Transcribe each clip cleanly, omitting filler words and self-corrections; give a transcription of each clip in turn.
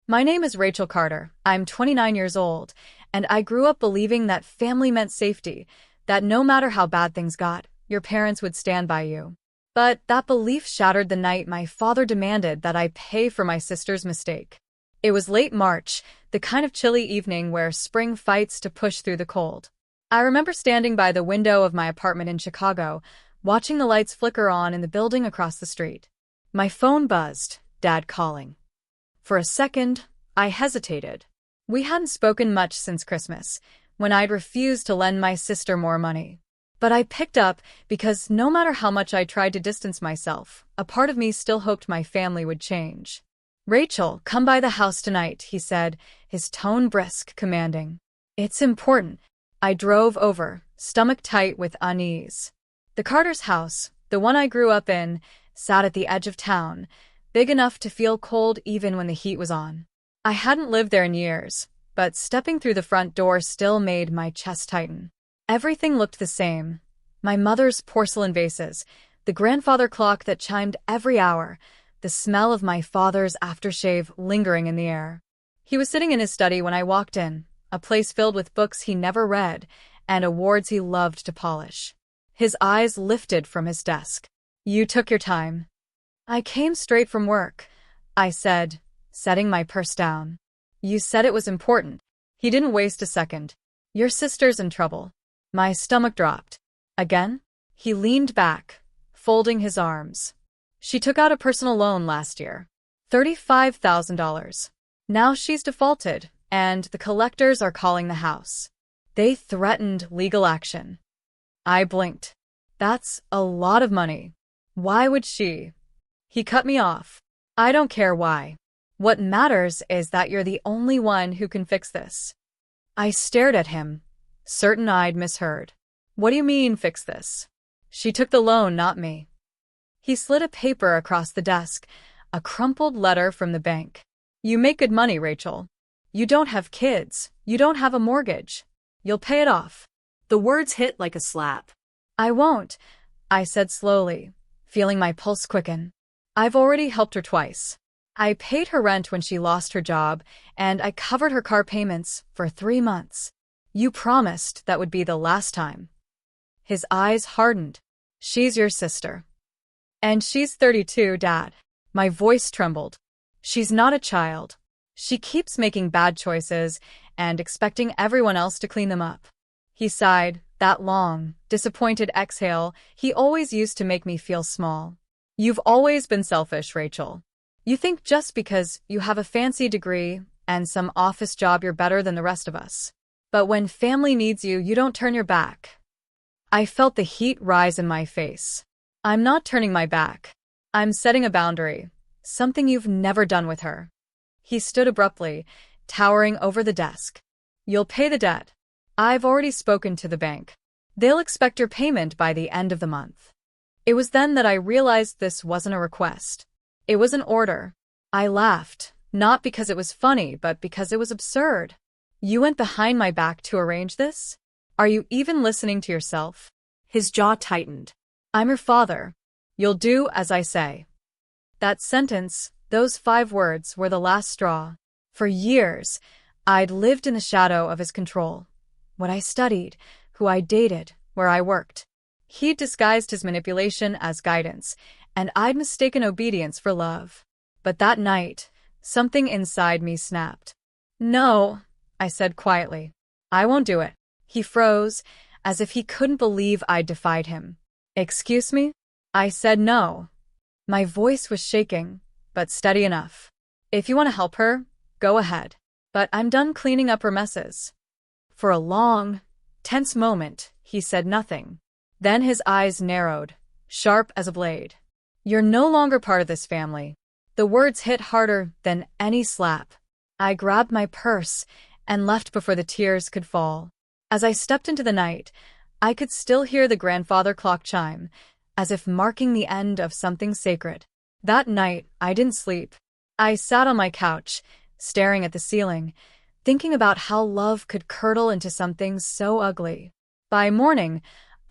My name is Rachel Carter. I'm 29 years old, and I grew up believing that family meant safety, that no matter how bad things got, your parents would stand by you. But that belief shattered the night my father demanded that I pay for my sister's mistake. It was late March, the kind of chilly evening where spring fights to push through the cold. I remember standing by the window of my apartment in Chicago, watching the lights flicker on in the building across the street. My phone buzzed, Dad calling. For a second, I hesitated. We hadn't spoken much since Christmas, when I'd refused to lend my sister more money. But I picked up because no matter how much I tried to distance myself, a part of me still hoped my family would change. "Rachel, come by the house tonight," he said, his tone brisk, commanding. "It's important." I drove over, stomach tight with unease. The Carter's house, the one I grew up in, sat at the edge of town, big enough to feel cold even when the heat was on. I hadn't lived there in years, but stepping through the front door still made my chest tighten. Everything looked the same. My mother's porcelain vases, the grandfather clock that chimed every hour, the smell of my father's aftershave lingering in the air. He was sitting in his study when I walked in, a place filled with books he never read and awards he loved to polish. His eyes lifted from his desk. "You took your time." "I came straight from work," I said, setting my purse down. "You said it was important." He didn't waste a second. "Your sister's in trouble." My stomach dropped. "Again?" He leaned back, folding his arms. "She took out a personal loan last year. $35,000. Now she's defaulted, and the collectors are calling the house. They threatened legal action." I blinked. "That's a lot of money. Why would she?" He cut me off. "I don't care why. What matters is that you're the only one who can fix this." I stared at him, certain I'd misheard. "What do you mean, fix this?" "She took the loan, not me." He slid a paper across the desk, a crumpled letter from the bank. "You make good money, Rachel. You don't have kids. You don't have a mortgage. You'll pay it off." The words hit like a slap. "I won't," I said slowly, feeling my pulse quicken. "I've already helped her twice. I paid her rent when she lost her job, and I covered her car payments for 3 months. You promised that would be the last time." His eyes hardened. "She's your sister." "And she's 32, Dad." My voice trembled. "She's not a child. She keeps making bad choices and expecting everyone else to clean them up." He sighed, that long, disappointed exhale he always used to make me feel small. "You've always been selfish, Rachel. You think just because you have a fancy degree and some office job you're better than the rest of us. But when family needs you, you don't turn your back." I felt the heat rise in my face. "I'm not turning my back. I'm setting a boundary, something you've never done with her." He stood abruptly, towering over the desk. "You'll pay the debt. I've already spoken to the bank. They'll expect your payment by the end of the month." It was then that I realized this wasn't a request. It was an order. I laughed, not because it was funny, but because it was absurd. "You went behind my back to arrange this? Are you even listening to yourself?" His jaw tightened. "I'm your father. You'll do as I say." That sentence, those 5 words, were the last straw. For years, I'd lived in the shadow of his control. What I studied, who I dated, where I worked. He'd disguised his manipulation as guidance, and I'd mistaken obedience for love. But that night, something inside me snapped. "No," I said quietly. "I won't do it." He froze, as if he couldn't believe I'd defied him. "Excuse me?" I said no. My voice was shaking, but steady enough. "If you want to help her, go ahead. But I'm done cleaning up her messes." For a long, tense moment, he said nothing. Then his eyes narrowed, sharp as a blade. "You're no longer part of this family." The words hit harder than any slap. I grabbed my purse and left before the tears could fall. As I stepped into the night, I could still hear the grandfather clock chime, as if marking the end of something sacred. That night, I didn't sleep. I sat on my couch, staring at the ceiling, thinking about how love could curdle into something so ugly. By morning,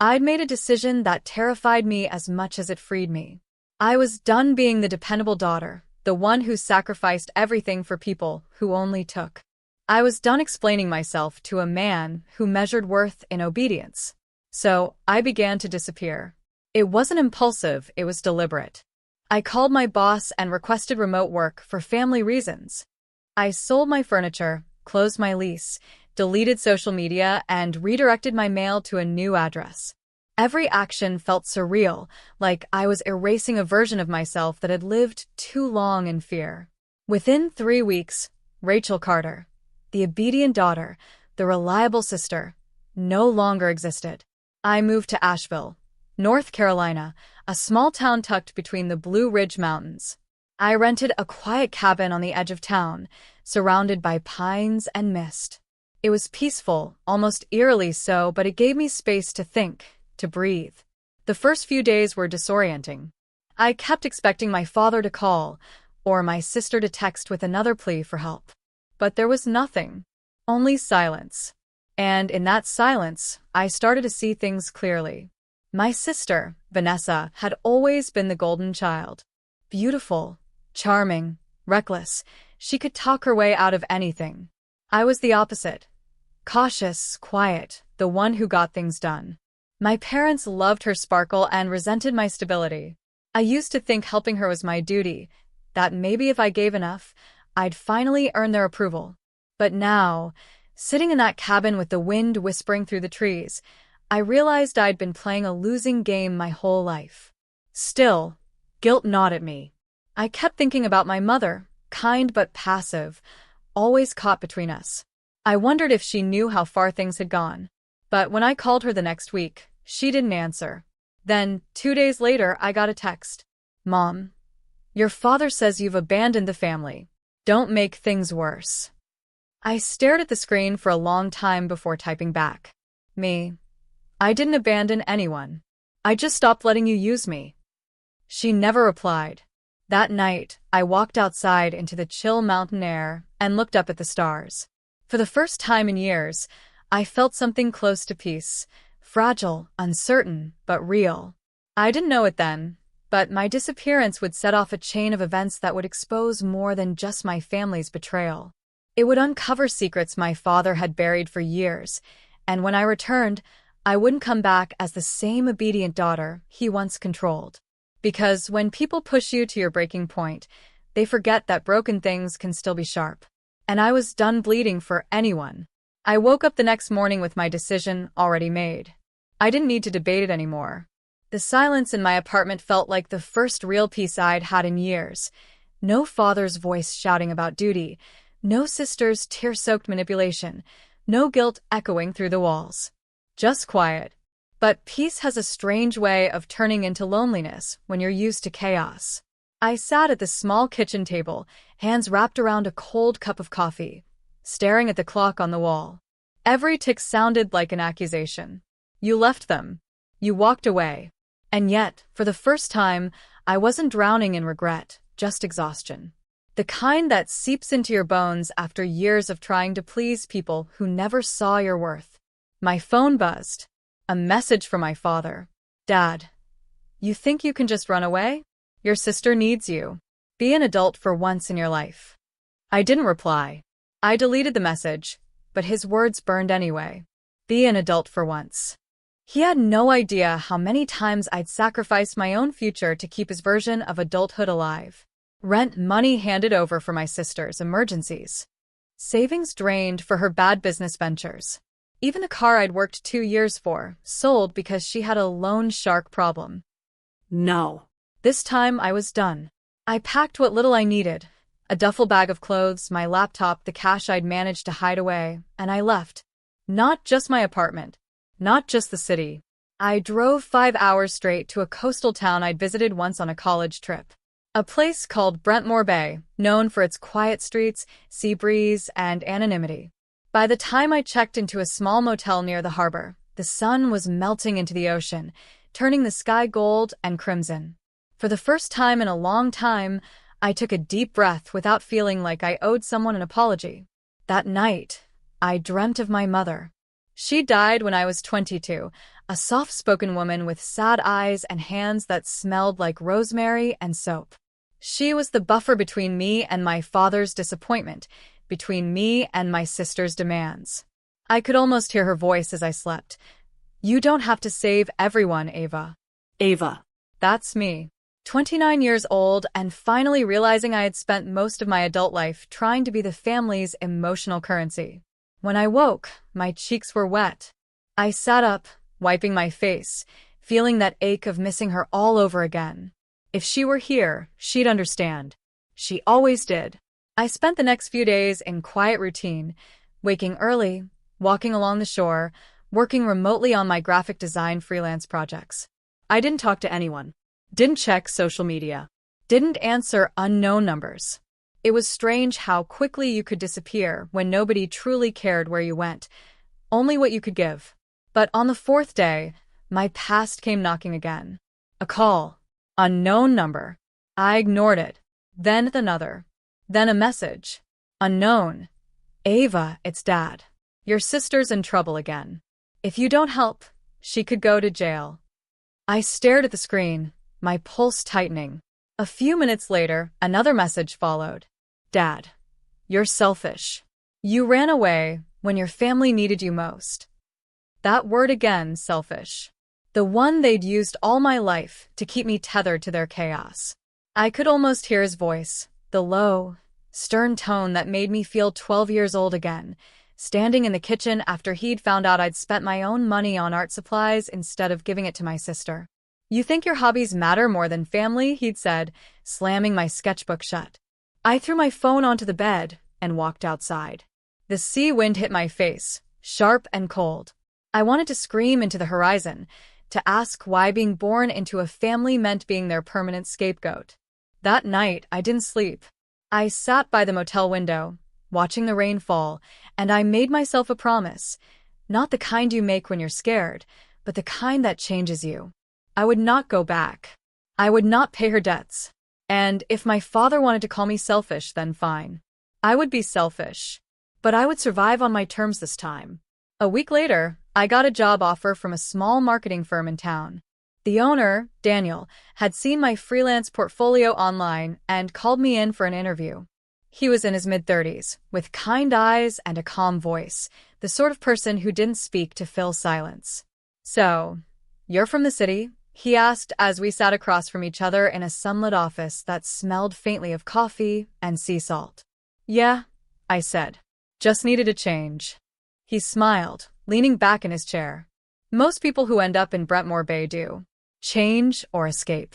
I'd made a decision that terrified me as much as it freed me. I was done being the dependable daughter, the one who sacrificed everything for people who only took. I was done explaining myself to a man who measured worth in obedience. So I began to disappear. It wasn't impulsive, it was deliberate. I called my boss and requested remote work for family reasons. I sold my furniture, closed my lease, deleted social media, and redirected my mail to a new address. Every action felt surreal, like I was erasing a version of myself that had lived too long in fear. Within 3 weeks, Rachel Carter, the obedient daughter, the reliable sister, no longer existed. I moved to Asheville, North Carolina, a small town tucked between the Blue Ridge Mountains. I rented a quiet cabin on the edge of town, surrounded by pines and mist. It was peaceful, almost eerily so, but it gave me space to think, to breathe. The first few days were disorienting. I kept expecting my father to call, or my sister to text with another plea for help. But there was nothing. Only silence. And in that silence, I started to see things clearly. My sister, Vanessa, had always been the golden child. Beautiful, charming, reckless, she could talk her way out of anything. I was the opposite. Cautious, quiet, the one who got things done. My parents loved her sparkle and resented my stability. I used to think helping her was my duty, that maybe if I gave enough, I'd finally earn their approval. But now, sitting in that cabin with the wind whispering through the trees, I realized I'd been playing a losing game my whole life. Still, guilt gnawed at me. I kept thinking about my mother, kind but passive, always caught between us. I wondered if she knew how far things had gone. But when I called her the next week, she didn't answer. Then, 2 days later, I got a text. "Mom, your father says you've abandoned the family. Don't make things worse." I stared at the screen for a long time before typing back. I didn't abandon anyone. I just stopped letting you use me." She never replied. That night, I walked outside into the chill mountain air and looked up at the stars. For the first time in years, I felt something close to peace, fragile, uncertain, but real. I didn't know it then, but my disappearance would set off a chain of events that would expose more than just my family's betrayal. It would uncover secrets my father had buried for years, and when I returned, I wouldn't come back as the same obedient daughter he once controlled. Because when people push you to your breaking point, they forget that broken things can still be sharp. And I was done bleeding for anyone. I woke up the next morning with my decision already made. I didn't need to debate it anymore. The silence in my apartment felt like the first real peace I'd had in years. No father's voice shouting about duty, no sister's tear-soaked manipulation, no guilt echoing through the walls. Just quiet. But peace has a strange way of turning into loneliness when you're used to chaos. I sat at the small kitchen table, hands wrapped around a cold cup of coffee, staring at the clock on the wall. Every tick sounded like an accusation. You left them. You walked away. And yet, for the first time, I wasn't drowning in regret, just exhaustion. The kind that seeps into your bones after years of trying to please people who never saw your worth. My phone buzzed. A message from my father. "Dad, you think you can just run away? Your sister needs you. Be an adult for once in your life." I didn't reply. I deleted the message, but his words burned anyway. Be an adult for once. He had no idea how many times I'd sacrificed my own future to keep his version of adulthood alive. Rent money handed over for my sister's emergencies. Savings drained for her bad business ventures. Even the car I'd worked 2 years for, sold because she had a loan shark problem. No. This time I was done. I packed what little I needed, a duffel bag of clothes, my laptop, the cash I'd managed to hide away, and I left. Not just my apartment. Not just the city. I drove 5 hours straight to a coastal town I'd visited once on a college trip. A place called Brentmore Bay, known for its quiet streets, sea breeze, and anonymity. By the time I checked into a small motel near the harbor, the sun was melting into the ocean, turning the sky gold and crimson. For the first time in a long time, I took a deep breath without feeling like I owed someone an apology. That night, I dreamt of my mother. She died when I was 22, a soft-spoken woman with sad eyes and hands that smelled like rosemary and soap. She was the buffer between me and my father's disappointment, between me and my sister's demands. I could almost hear her voice as I slept. You don't have to save everyone, Ava. Ava. That's me. 29 years old and finally realizing I had spent most of my adult life trying to be the family's emotional currency. When I woke, my cheeks were wet. I sat up, wiping my face, feeling that ache of missing her all over again. If she were here, she'd understand. She always did. I spent the next few days in quiet routine, waking early, walking along the shore, working remotely on my graphic design freelance projects. I didn't talk to anyone. Didn't check social media. Didn't answer unknown numbers. It was strange how quickly you could disappear when nobody truly cared where you went, only what you could give. But on the fourth day, my past came knocking again. A call. Unknown number. I ignored it. Then another. Then a message. Unknown. Ava, it's Dad. Your sister's in trouble again. If you don't help, she could go to jail. I stared at the screen, my pulse tightening. A few minutes later, another message followed. Dad, you're selfish. You ran away when your family needed you most. That word again, selfish. The one they'd used all my life to keep me tethered to their chaos. I could almost hear his voice, the low, stern tone that made me feel 12 years old again, standing in the kitchen after he'd found out I'd spent my own money on art supplies instead of giving it to my sister. You think your hobbies matter more than family? He'd said, slamming my sketchbook shut. I threw my phone onto the bed and walked outside. The sea wind hit my face, sharp and cold. I wanted to scream into the horizon, to ask why being born into a family meant being their permanent scapegoat. That night, I didn't sleep. I sat by the motel window, watching the rain fall, and I made myself a promise. Not the kind you make when you're scared, but the kind that changes you. I would not go back. I would not pay her debts. And if my father wanted to call me selfish, then fine. I would be selfish. But I would survive on my terms this time. A week later, I got a job offer from a small marketing firm in town. The owner, Daniel, had seen my freelance portfolio online and called me in for an interview. He was in his mid-30s, with kind eyes and a calm voice, the sort of person who didn't speak to fill silence. So, you're from the city? He asked as we sat across from each other in a sunlit office that smelled faintly of coffee and sea salt. Yeah, I said. Just needed a change. He smiled, leaning back in his chair. Most people who end up in Brentmore Bay do. Change or escape.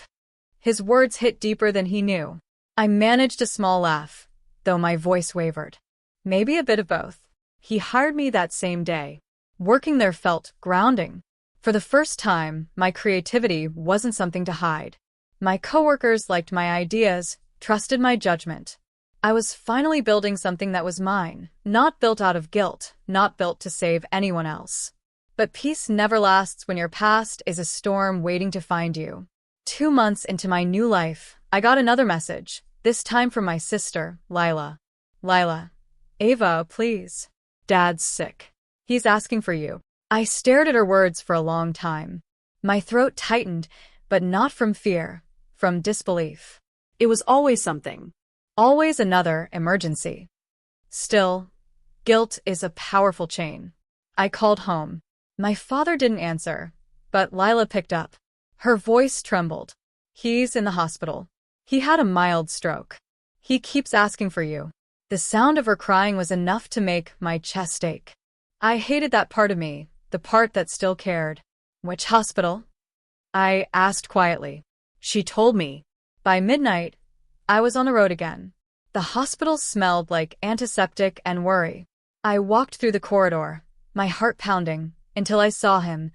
His words hit deeper than he knew. I managed a small laugh, though my voice wavered. Maybe a bit of both. He hired me that same day. Working there felt grounding. For the first time, my creativity wasn't something to hide. My coworkers liked my ideas, trusted my judgment. I was finally building something that was mine, not built out of guilt, not built to save anyone else. But peace never lasts when your past is a storm waiting to find you. 2 months into my new life, I got another message, this time from my sister, Lila. Lila. Ava, please. Dad's sick. He's asking for you. I stared at her words for a long time. My throat tightened, but not from fear, from disbelief. It was always something. Always another emergency. Still, guilt is a powerful chain. I called home. My father didn't answer, but Lila picked up. Her voice trembled. He's in the hospital. He had a mild stroke. He keeps asking for you. The sound of her crying was enough to make my chest ache. I hated that part of me, the part that still cared. Which hospital? I asked quietly. She told me. By midnight, I was on the road again. The hospital smelled like antiseptic and worry. I walked through the corridor, my heart pounding, until I saw him,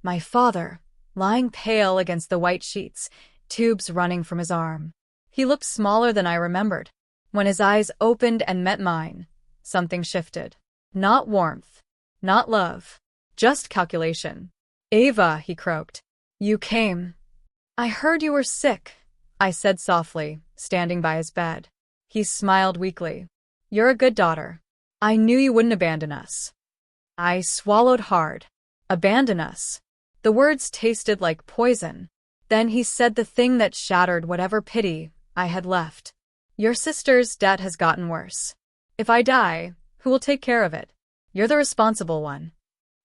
my father, lying pale against the white sheets, tubes running from his arm. He looked smaller than I remembered. When his eyes opened and met mine, something shifted. Not warmth, not love, just calculation. Ava, he croaked. You came. I heard you were sick, I said softly, standing by his bed. He smiled weakly. You're a good daughter. I knew you wouldn't abandon us. I swallowed hard. Abandon us. The words tasted like poison. Then he said the thing that shattered whatever pity I had left. Your sister's debt has gotten worse. If I die, who will take care of it? You're the responsible one.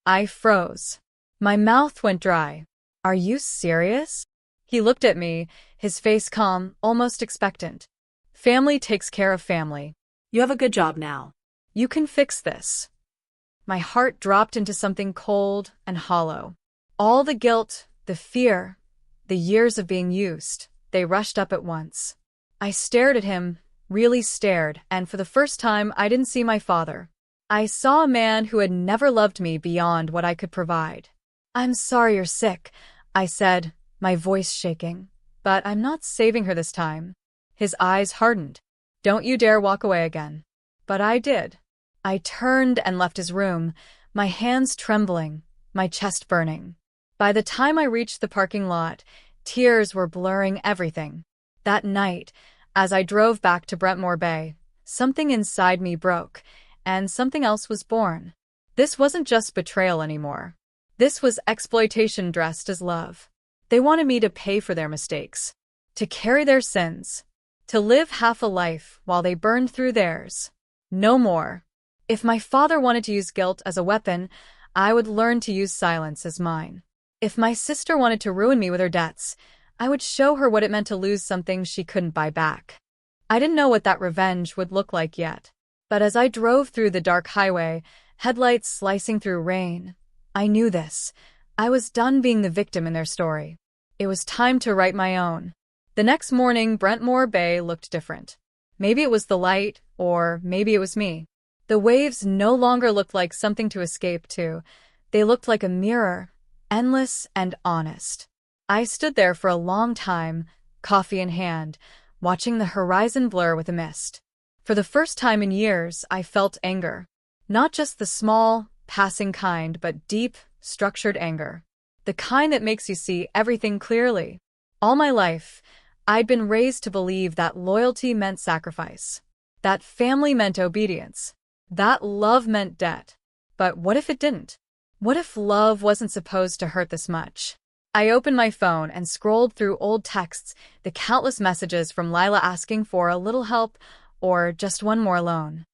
I froze. My mouth went dry. Are you serious? He looked at me, his face calm, almost expectant. Family takes care of family. You have a good job now. You can fix this. My heart dropped into something cold and hollow. All the guilt, the fear, the years of being used, they rushed up at once. I stared at him, really stared, and for the first time I didn't see my father. I saw a man who had never loved me beyond what I could provide. I'm sorry you're sick, I said, my voice shaking. But I'm not saving her this time. His eyes hardened. Don't you dare walk away again. But I did. I turned and left his room, my hands trembling, my chest burning. By the time I reached the parking lot, tears were blurring everything. That night, as I drove back to Brentmore Bay, something inside me broke, and something else was born. This wasn't just betrayal anymore. This was exploitation dressed as love. They wanted me to pay for their mistakes, to carry their sins, to live half a life while they burned through theirs. No more. If my father wanted to use guilt as a weapon, I would learn to use silence as mine. If my sister wanted to ruin me with her debts, I would show her what it meant to lose something she couldn't buy back. I didn't know what that revenge would look like yet. But as I drove through the dark highway, headlights slicing through rain, I knew this. I was done being the victim in their story. It was time to write my own. The next morning, Brentmore Bay looked different. Maybe it was the light, or maybe it was me. The waves no longer looked like something to escape to. They looked like a mirror, endless and honest. I stood there for a long time, coffee in hand, watching the horizon blur with a mist. For the first time in years, I felt anger. Not just the small, passing kind, but deep, structured anger. The kind that makes you see everything clearly. All my life, I'd been raised to believe that loyalty meant sacrifice, that family meant obedience, that love meant debt. But what if it didn't? What if love wasn't supposed to hurt this much? I opened my phone and scrolled through old texts, the countless messages from Lila asking for a little help or just one more loan.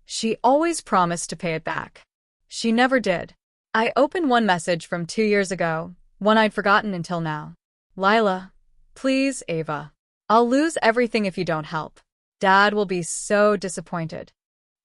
She always promised to pay it back. She never did. I opened one message from 2 years ago, one I'd forgotten until now. Lila, please, Ava. I'll lose everything if you don't help. Dad will be so disappointed.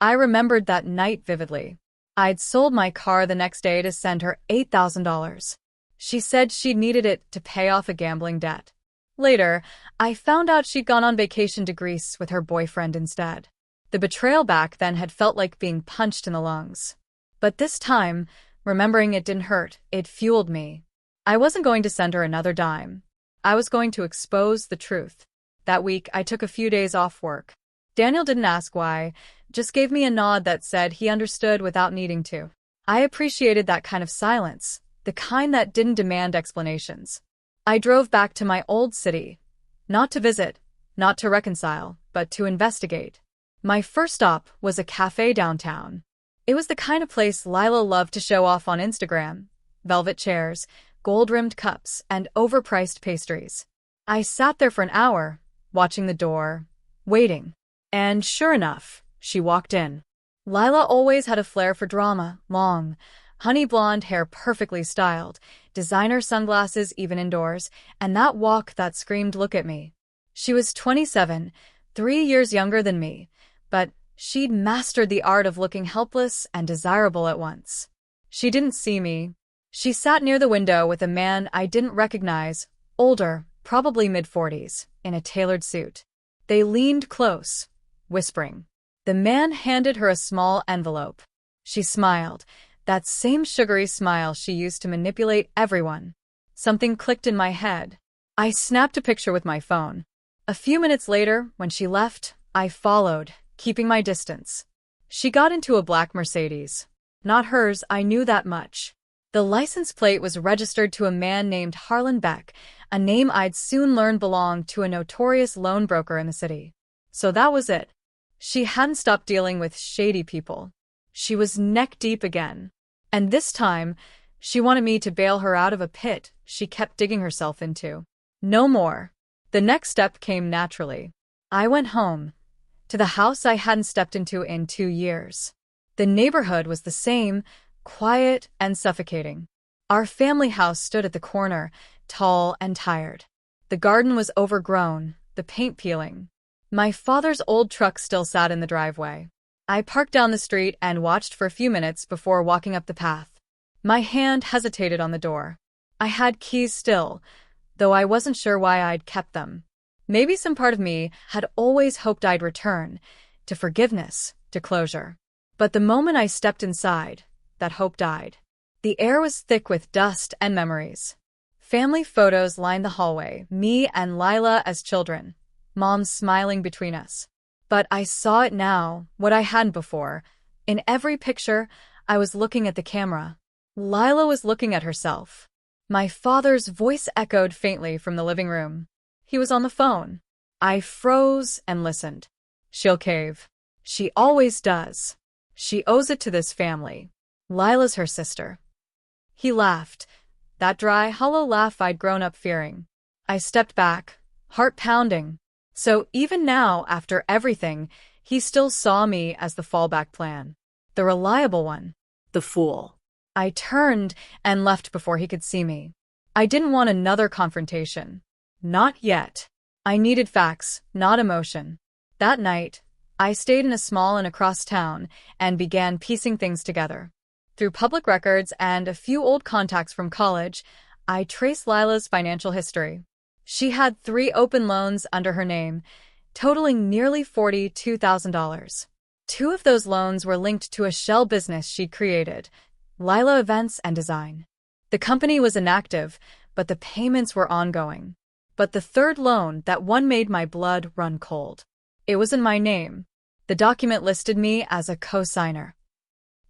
I remembered that night vividly. I'd sold my car the next day to send her $8,000. She said she needed it to pay off a gambling debt. Later, I found out she'd gone on vacation to Greece with her boyfriend instead. The betrayal back then had felt like being punched in the lungs. But this time, remembering it didn't hurt, it fueled me. I wasn't going to send her another dime. I was going to expose the truth. That week, I took a few days off work. Daniel didn't ask why, just gave me a nod that said he understood without needing to. I appreciated that kind of silence, the kind that didn't demand explanations. I drove back to my old city, not to visit, not to reconcile, but to investigate. My first stop was a cafe downtown. It was the kind of place Lila loved to show off on Instagram. Velvet chairs, gold-rimmed cups, and overpriced pastries. I sat there for an hour, watching the door, waiting. And sure enough, she walked in. Lila always had a flair for drama, long, honey blonde hair perfectly styled, designer sunglasses even indoors, and that walk that screamed, "Look at me." She was 27, 3 years younger than me, but she'd mastered the art of looking helpless and desirable at once. She didn't see me. She sat near the window with a man I didn't recognize, older, probably mid-40s, in a tailored suit. They leaned close, whispering. The man handed her a small envelope. She smiled, that same sugary smile she used to manipulate everyone. Something clicked in my head. I snapped a picture with my phone. A few minutes later, when she left, I followed, keeping my distance. She got into a black Mercedes. Not hers, I knew that much. The license plate was registered to a man named Harlan Beck, a name I'd soon learn belonged to a notorious loan broker in the city. So that was it. She hadn't stopped dealing with shady people. She was neck-deep again. And this time, she wanted me to bail her out of a pit she kept digging herself into. No more. The next step came naturally. I went home, to the house I hadn't stepped into in 2 years. The neighborhood was the same, quiet and suffocating. Our family house stood at the corner, tall and tired. The garden was overgrown, the paint peeling. My father's old truck still sat in the driveway. I parked down the street and watched for a few minutes before walking up the path. My hand hesitated on the door. I had keys still, though I wasn't sure why I'd kept them. Maybe some part of me had always hoped I'd return, to forgiveness, to closure. But the moment I stepped inside, that hope died. The air was thick with dust and memories. Family photos lined the hallway, me and Lila as children, Mom smiling between us. But I saw it now, what I hadn't before. In every picture, I was looking at the camera. Lila was looking at herself. My father's voice echoed faintly from the living room. He was on the phone. I froze and listened. She'll cave. She always does. She owes it to this family. Lila's her sister. He laughed, that dry, hollow laugh I'd grown up fearing. I stepped back, heart pounding. So even now, after everything, he still saw me as the fallback plan. The reliable one. The fool. I turned and left before he could see me. I didn't want another confrontation. Not yet. I needed facts, not emotion. That night, I stayed in a small inn across town and began piecing things together. Through public records and a few old contacts from college, I traced Lila's financial history. She had 3 open loans under her name, totaling nearly $42,000. 2 of those loans were linked to a shell business she'd created, Lila Events and Design. The company was inactive, but the payments were ongoing. But the 3rd loan, that one made my blood run cold. It was in my name. The document listed me as a co-signer.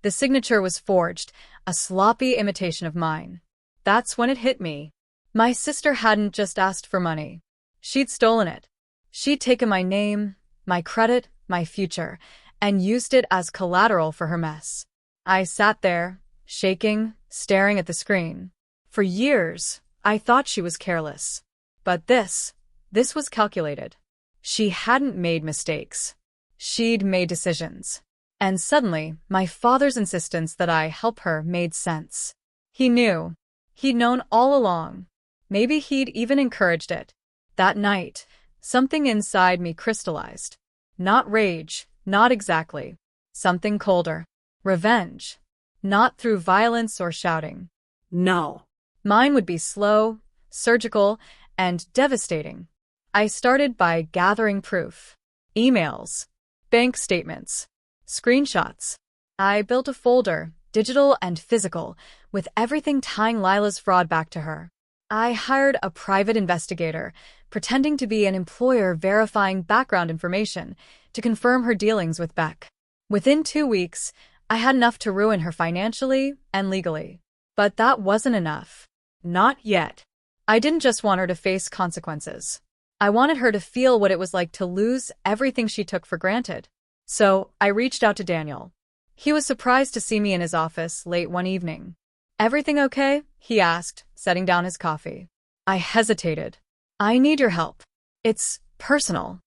The signature was forged, a sloppy imitation of mine. That's when it hit me. My sister hadn't just asked for money. She'd stolen it. She'd taken my name, my credit, my future, and used it as collateral for her mess. I sat there, shaking, staring at the screen. For years, I thought she was careless. But this was calculated. She hadn't made mistakes. She'd made decisions. And suddenly, my father's insistence that I help her made sense. He knew. He'd known all along. Maybe he'd even encouraged it. That night, something inside me crystallized. Not rage, not exactly. Something colder. Revenge. Not through violence or shouting. No. Mine would be slow, surgical, and devastating. I started by gathering proof. Emails, bank statements, screenshots. I built a folder, digital and physical, with everything tying Lila's fraud back to her. I hired a private investigator, pretending to be an employer verifying background information to confirm her dealings with Beck. Within 2 weeks, I had enough to ruin her financially and legally. But that wasn't enough. Not yet. I didn't just want her to face consequences. I wanted her to feel what it was like to lose everything she took for granted. So I reached out to Daniel. He was surprised to see me in his office late one evening. "Everything okay?" he asked, setting down his coffee. I hesitated. "I need your help. It's personal."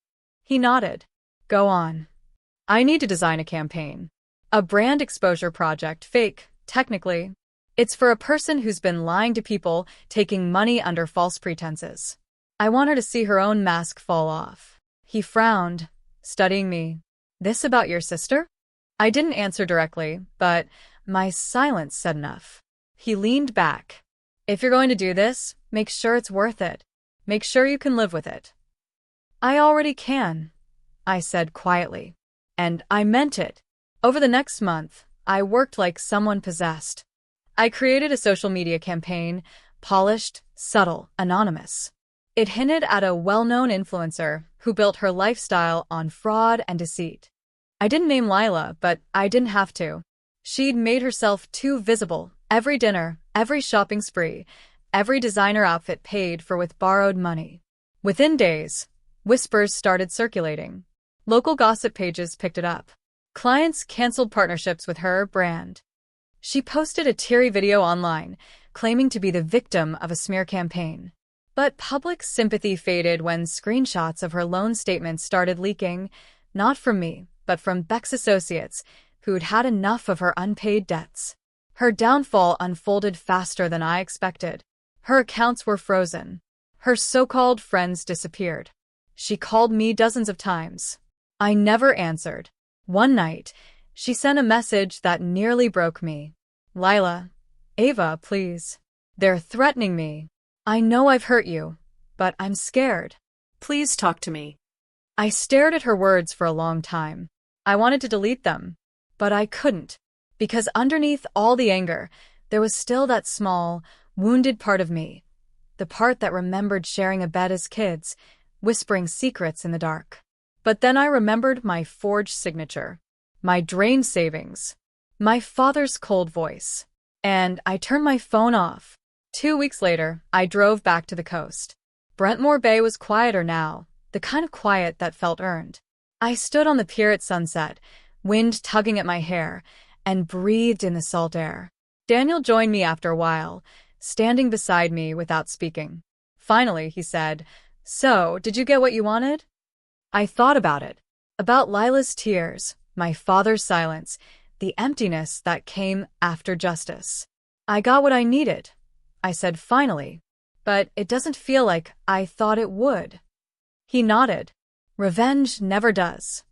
He nodded. "Go on." "I need to design a campaign. A brand exposure project, fake, technically. It's for a person who's been lying to people, taking money under false pretenses. I want her to see her own mask fall off." He frowned, studying me. "This about your sister?" I didn't answer directly, but my silence said enough. He leaned back. "If you're going to do this, make sure it's worth it. Make sure you can live with it." "I already can," I said quietly. And I meant it. Over the next month, I worked like someone possessed. I created a social media campaign, polished, subtle, anonymous. It hinted at a well-known influencer who built her lifestyle on fraud and deceit. I didn't name Lila, but I didn't have to. She'd made herself too visible. Every dinner, every shopping spree, every designer outfit paid for with borrowed money. Within days, whispers started circulating. Local gossip pages picked it up. Clients canceled partnerships with her brand. She posted a teary video online, claiming to be the victim of a smear campaign. But public sympathy faded when screenshots of her loan statements started leaking, not from me, but from Beck's associates, who'd had enough of her unpaid debts. Her downfall unfolded faster than I expected. Her accounts were frozen. Her so-called friends disappeared. She called me dozens of times. I never answered. One night, she sent a message that nearly broke me. "Lila, Ava, please. They're threatening me. I know I've hurt you, but I'm scared. Please talk to me." I stared at her words for a long time. I wanted to delete them, but I couldn't, because underneath all the anger, there was still that small, wounded part of me, the part that remembered sharing a bed as kids, whispering secrets in the dark. But then I remembered my forged signature, my drained savings, my father's cold voice, and I turned my phone off. 2 weeks later, I drove back to the coast. Brentmore Bay was quieter now, the kind of quiet that felt earned. I stood on the pier at sunset, wind tugging at my hair, and breathed in the salt air. Daniel joined me after a while, standing beside me without speaking. Finally, he said, "So, did you get what you wanted?" I thought about it. About Lila's tears, my father's silence, the emptiness that came after justice. "I got what I needed," I said finally, "but it doesn't feel like I thought it would." He nodded. Revenge never does.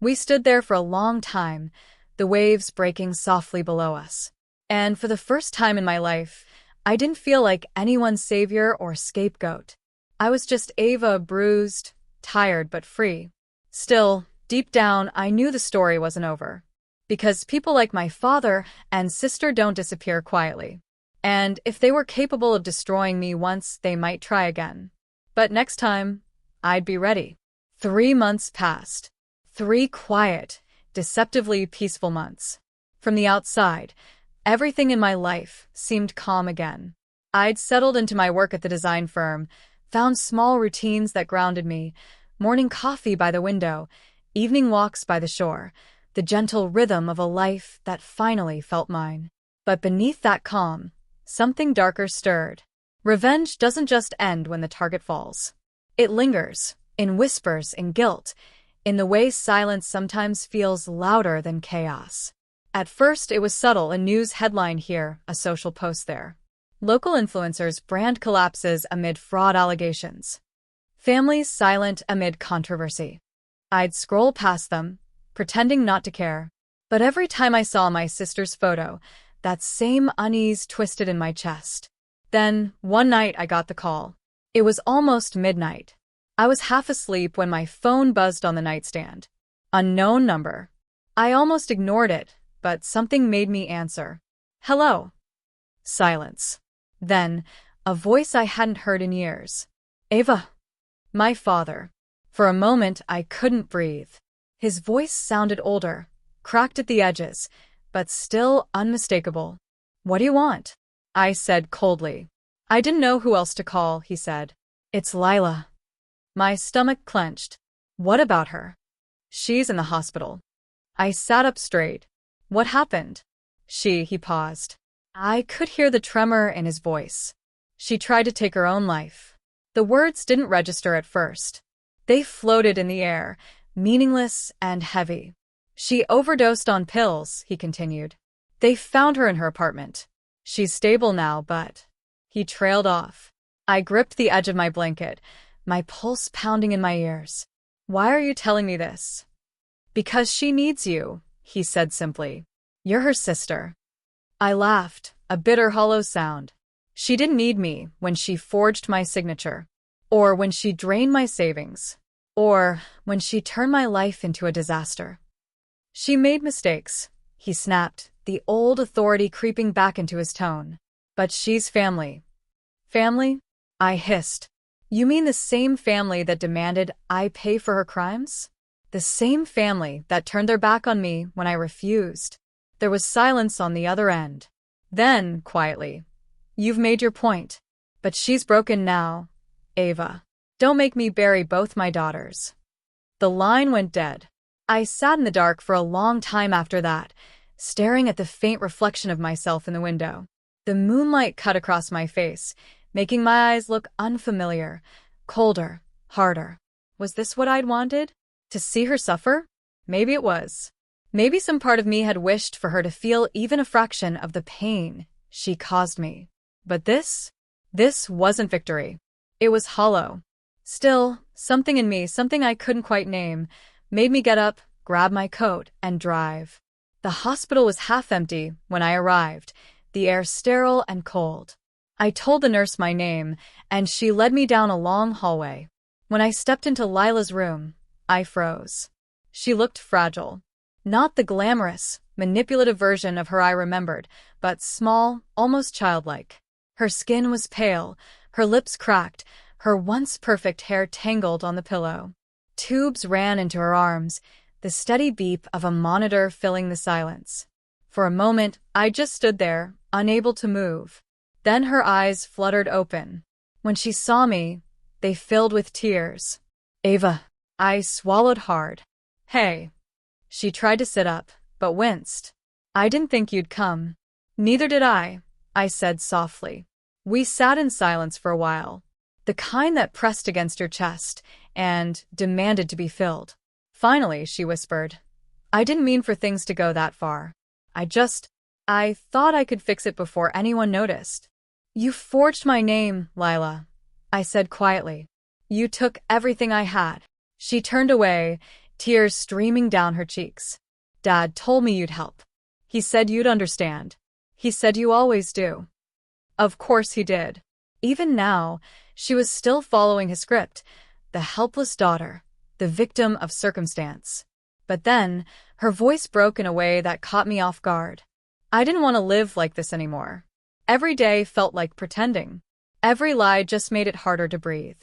We stood there for a long time, the waves breaking softly below us. And for the first time in my life, I didn't feel like anyone's savior or scapegoat. I was just Ava, bruised, tired but free. Still, deep down, I knew the story wasn't over. Because people like my father and sister don't disappear quietly. And if they were capable of destroying me once, they might try again. But next time, I'd be ready. 3 months passed. 3 quiet, deceptively peaceful months. From the outside, everything in my life seemed calm again. I'd settled into my work at the design firm, found small routines that grounded me, morning coffee by the window, evening walks by the shore, the gentle rhythm of a life that finally felt mine. But beneath that calm, something darker stirred. Revenge doesn't just end when the target falls. It lingers, in whispers, in guilt, in the way silence sometimes feels louder than chaos. At first, it was subtle, a news headline here, a social post there. Local influencers' brand collapses amid fraud allegations. Families silent amid controversy. I'd scroll past them, pretending not to care. But every time I saw my sister's photo, that same unease twisted in my chest. Then, one night I got the call. It was almost midnight. I was half asleep when my phone buzzed on the nightstand. Unknown number. I almost ignored it, but something made me answer. "Hello." Silence. Then, a voice I hadn't heard in years. "Ava." My father. For a moment, I couldn't breathe. His voice sounded older, cracked at the edges, but still unmistakable. "What do you want?" I said coldly. "I didn't know who else to call," he said. "It's Lila." My stomach clenched. "What about her?" "She's in the hospital." I sat up straight. "What happened?" He paused. I could hear the tremor in his voice. "She tried to take her own life." The words didn't register at first. They floated in the air, meaningless and heavy. "She overdosed on pills," he continued. "They found her in her apartment. She's stable now, but—" He trailed off. I gripped the edge of my blanket, my pulse pounding in my ears. "Why are you telling me this?" "Because she needs you," he said simply. "You're her sister." I laughed, a bitter, hollow sound. She didn't need me when she forged my signature, or when she drained my savings, or when she turned my life into a disaster. "She made mistakes," he snapped, the old authority creeping back into his tone. "But she's family." "Family?" I hissed. "You mean the same family that demanded I pay for her crimes? The same family that turned their back on me when I refused?" There was silence on the other end. Then, quietly, "You've made your point. But she's broken now, Ava. Don't make me bury both my daughters." The line went dead. I sat in the dark for a long time after that, staring at the faint reflection of myself in the window. The moonlight cut across my face, making my eyes look unfamiliar, colder, harder. Was this what I'd wanted? To see her suffer? Maybe it was. Maybe some part of me had wished for her to feel even a fraction of the pain she caused me. But this wasn't victory. It was hollow. Still, something in me, something I couldn't quite name, made me get up, grab my coat, and drive. The hospital was half empty when I arrived, the air sterile and cold. I told the nurse my name, and she led me down a long hallway. When I stepped into Lila's room, I froze. She looked fragile. Not the glamorous, manipulative version of her I remembered, but small, almost childlike. Her skin was pale, her lips cracked, her once perfect hair tangled on the pillow. Tubes ran into her arms, the steady beep of a monitor filling the silence. For a moment, I just stood there, unable to move. Then her eyes fluttered open. When she saw me, they filled with tears. "Ava." I swallowed hard. "Hey." She tried to sit up, but winced. "I didn't think you'd come." "Neither did I said softly. We sat in silence for a while, the kind that pressed against your chest and demanded to be filled. Finally, she whispered, "I didn't mean for things to go that far. I thought I could fix it before anyone noticed." "You forged my name, Lila," I said quietly. "You took everything I had." She turned away, tears streaming down her cheeks. "Dad told me you'd help. He said you'd understand. He said you always do." Of course he did. Even now, she was still following his script, the helpless daughter, the victim of circumstance. But then, her voice broke in a way that caught me off guard. I didn't want to live like this anymore. Every day felt like pretending. Every lie just made it harder to breathe.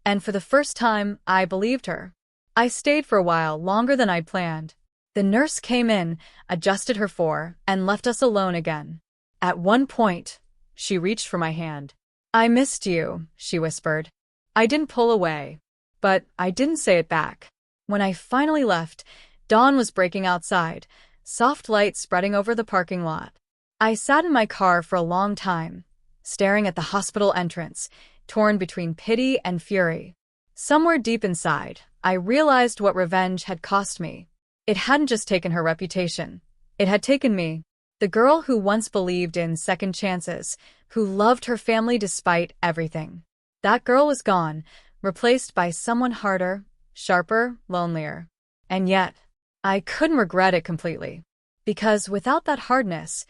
And for the first time, I believed her. I stayed for a while, longer than I'd planned. The nurse came in, adjusted her and left us alone again. At one point, she reached for my hand. "I missed you," she whispered. I didn't pull away, but I didn't say it back. When I finally left, dawn was breaking outside, soft light spreading over the parking lot. I sat in my car for a long time, staring at the hospital entrance, torn between pity and fury. Somewhere deep inside, I realized what revenge had cost me. It hadn't just taken her reputation. It had taken me. The girl who once believed in second chances, who loved her family despite everything. That girl was gone, replaced by someone harder, sharper, lonelier. And yet, I couldn't regret it completely. Because without that hardness,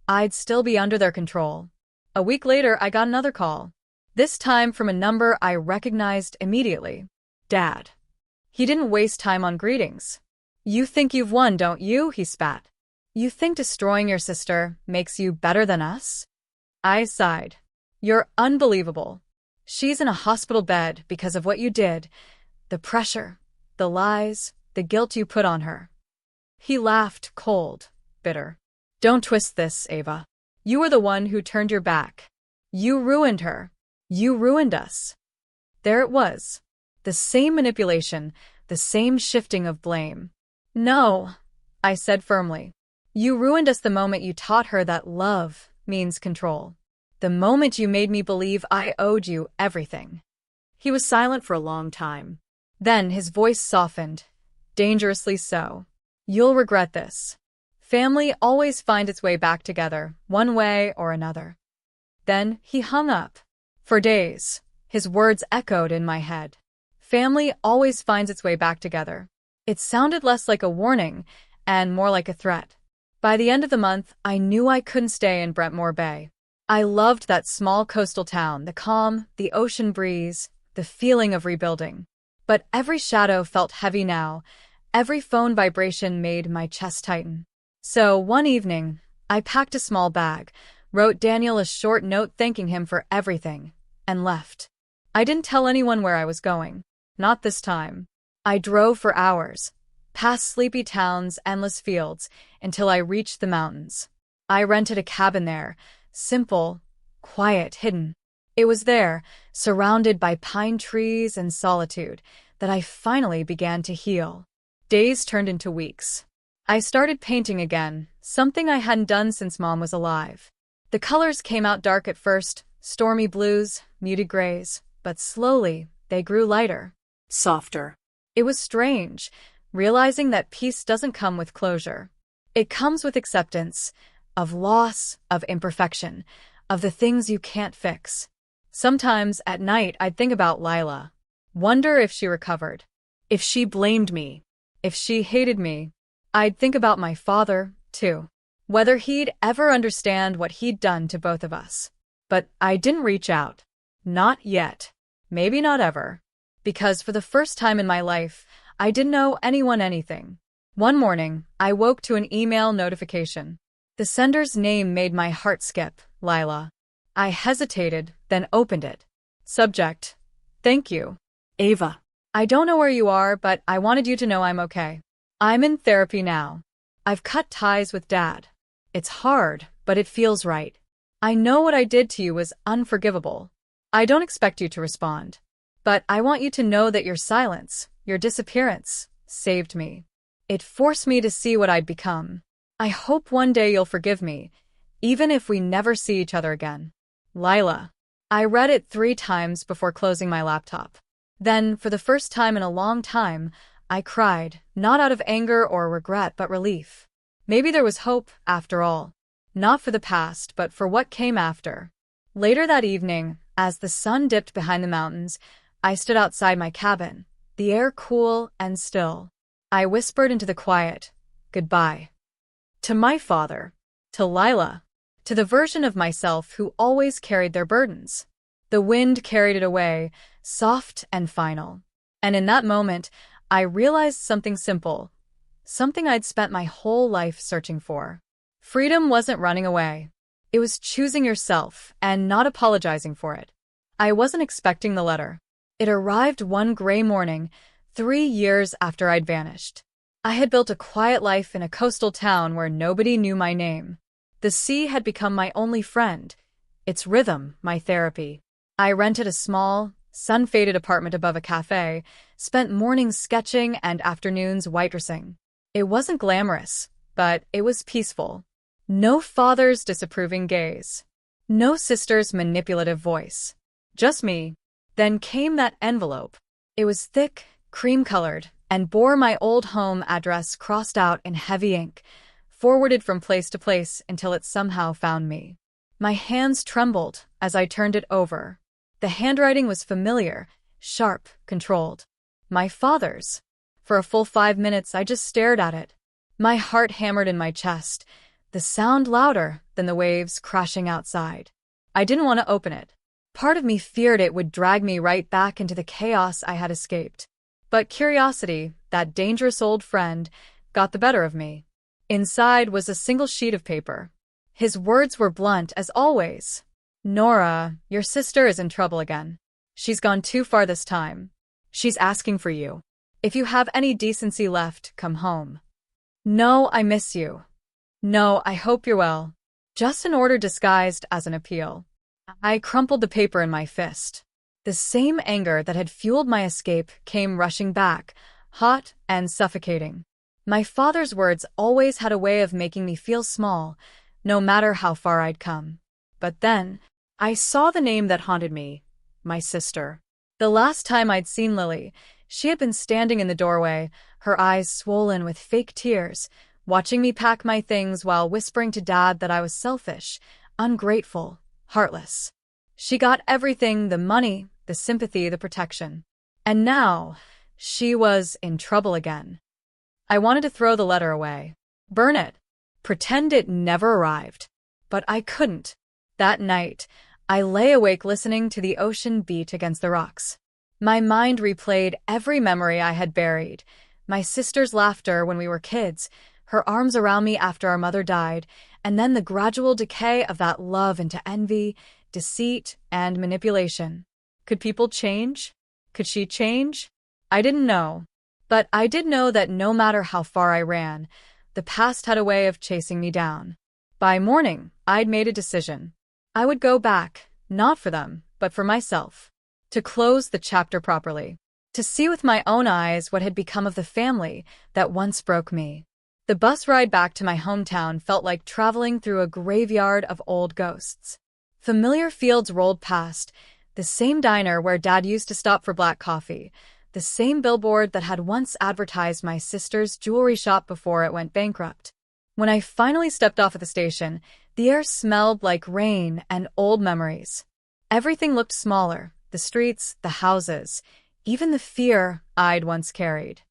I'd still be under their control. A week later, I got another call. This time from a number I recognized immediately. Dad. He didn't waste time on greetings. "You think you've won, don't you?" he spat. "You think destroying your sister makes you better than us?" I sighed. "You're unbelievable. She's in a hospital bed because of what you did. The pressure, the lies, the guilt you put on her." He laughed, cold, bitter. "Don't twist this, Ava. You were the one who turned your back. You ruined her. You ruined us." There it was. The same manipulation, the same shifting of blame. "No," I said firmly. "You ruined us the moment you taught her that love means control. The moment you made me believe I owed you everything." He was silent for a long time. Then his voice softened, dangerously so. "You'll regret this. Family always finds its way back together, one way or another." Then he hung up. For days, his words echoed in my head. Family always finds its way back together. It sounded less like a warning and more like a threat. By the end of the month, I knew I couldn't stay in Brentmore Bay. I loved that small coastal town, the calm, the ocean breeze, the feeling of rebuilding. But every shadow felt heavy now. Every phone vibration made my chest tighten. So one evening, I packed a small bag, wrote Daniel a short note thanking him for everything, and left. I didn't tell anyone where I was going. Not this time. I drove for hours, past sleepy towns, endless fields, until I reached the mountains. I rented a cabin there, simple, quiet, hidden. It was there, surrounded by pine trees and solitude, that I finally began to heal. Days turned into weeks. I started painting again, something I hadn't done since Mom was alive. The colors came out dark at first, Stormy blues, muted grays, but slowly they grew lighter. Softer. It was strange, realizing that peace doesn't come with closure. It comes with acceptance of loss, of imperfection, of the things you can't fix. Sometimes at night I'd think about Lila, wonder if she recovered, If she blamed me. if she hated me. I'd think about my father, too, whether he'd ever understand what he'd done to both of us. But I didn't reach out. Not yet. Maybe not ever. Because for the first time in my life, I didn't owe anyone anything. One morning, I woke to an email notification. The sender's name made my heart skip, Lila. I hesitated, then opened it. Subject: Thank you. Ava. I don't know where you are, but I wanted you to know I'm okay. I'm in therapy now. I've cut ties with Dad. It's hard, but it feels right. I know what I did to you was unforgivable. I don't expect you to respond. But I want you to know that your silence, your disappearance, saved me. It forced me to see what I'd become. I hope one day you'll forgive me, even if we never see each other again. Lila. I read it 3 times before closing my laptop. Then, for the first time in a long time, I cried, not out of anger or regret, but relief. Maybe there was hope, after all. Not for the past, but for what came after. Later that evening, as the sun dipped behind the mountains, I stood outside my cabin, the air cool and still. I whispered into the quiet, goodbye. To my father. To Lila. To the version of myself who always carried their burdens. The wind carried it away, soft and final. And in that moment, I realized something simple. Something I'd spent my whole life searching for. Freedom wasn't running away. It was choosing yourself and not apologizing for it. I wasn't expecting the letter. It arrived one gray morning, 3 years after I'd vanished. I had built a quiet life in a coastal town where nobody knew my name. The sea had become my only friend, its rhythm, my therapy. I rented a small, sun-faded apartment above a cafe, spent mornings sketching and afternoons whitewashing. It wasn't glamorous, but it was peaceful. No father's disapproving gaze. No sister's manipulative voice. Just me. Then came that envelope. It was thick, cream-colored, and bore my old home address crossed out in heavy ink, forwarded from place to place until it somehow found me. My hands trembled as I turned it over. The handwriting was familiar, sharp, controlled. My father's. For a full 5 minutes I just stared at it. My heart hammered in my chest, the sound louder than the waves crashing outside. I didn't want to open it. Part of me feared it would drag me right back into the chaos I had escaped. But curiosity, that dangerous old friend, got the better of me. Inside was a single sheet of paper. His words were blunt as always. Nora, your sister is in trouble again. She's gone too far this time. She's asking for you. If you have any decency left, come home. No, I miss you. No, I hope you're well. Just an order disguised as an appeal. I crumpled the paper in my fist. The same anger that had fueled my escape came rushing back, hot and suffocating. My father's words always had a way of making me feel small, no matter how far I'd come. But then, I saw the name that haunted me, my sister. The last time I'd seen Lily, she had been standing in the doorway, her eyes swollen with fake tears, watching me pack my things while whispering to Dad that I was selfish, ungrateful, heartless. She got everything, the money, the sympathy, the protection. And now, she was in trouble again. I wanted to throw the letter away. Burn it. Pretend it never arrived. But I couldn't. That night, I lay awake listening to the ocean beat against the rocks. My mind replayed every memory I had buried. My sister's laughter when we were kids, her arms around me after our mother died, and then the gradual decay of that love into envy, deceit, and manipulation. Could people change? Could she change? I didn't know. But I did know that no matter how far I ran, the past had a way of chasing me down. By morning, I'd made a decision. I would go back, not for them, but for myself. To close the chapter properly. To see with my own eyes what had become of the family that once broke me. The bus ride back to my hometown felt like traveling through a graveyard of old ghosts. Familiar fields rolled past, the same diner where Dad used to stop for black coffee, the same billboard that had once advertised my sister's jewelry shop before it went bankrupt. When I finally stepped off at the station, the air smelled like rain and old memories. Everything looked smaller, the streets, the houses, even the fear I'd once carried.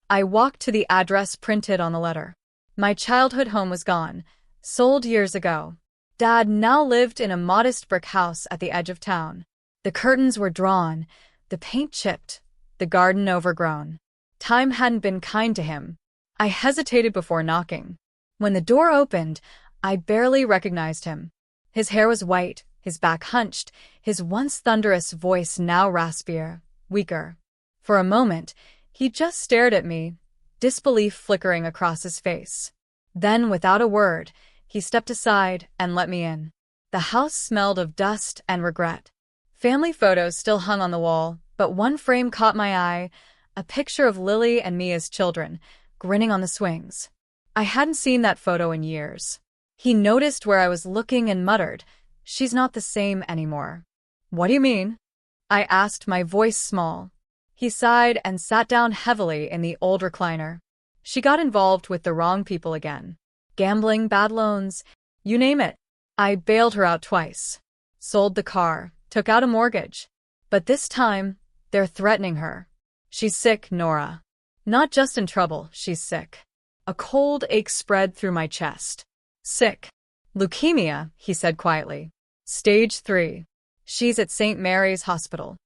I walked to the address printed on the letter. My childhood home was gone, sold years ago. Dad now lived in a modest brick house at the edge of town. The curtains were drawn, the paint chipped, the garden overgrown. Time hadn't been kind to him. I hesitated before knocking. When the door opened, I barely recognized him. His hair was white, his back hunched, his once thunderous voice now raspier, weaker. For a moment, he just stared at me, disbelief flickering across his face. Then, without a word, he stepped aside and let me in. The house smelled of dust and regret. Family photos still hung on the wall, but one frame caught my eye, a picture of Lily and me as children, grinning on the swings. I hadn't seen that photo in years. He noticed where I was looking and muttered, "She's not the same anymore." "What do you mean?" I asked, my voice small. He sighed and sat down heavily in the old recliner. "She got involved with the wrong people again. Gambling, bad loans, you name it. I bailed her out twice. Sold the car, took out a mortgage. But this time, they're threatening her. She's sick, Nora. Not just in trouble, she's sick." A cold ache spread through my chest. "Sick. Leukemia," he said quietly. "Stage 3. She's at St. Mary's Hospital."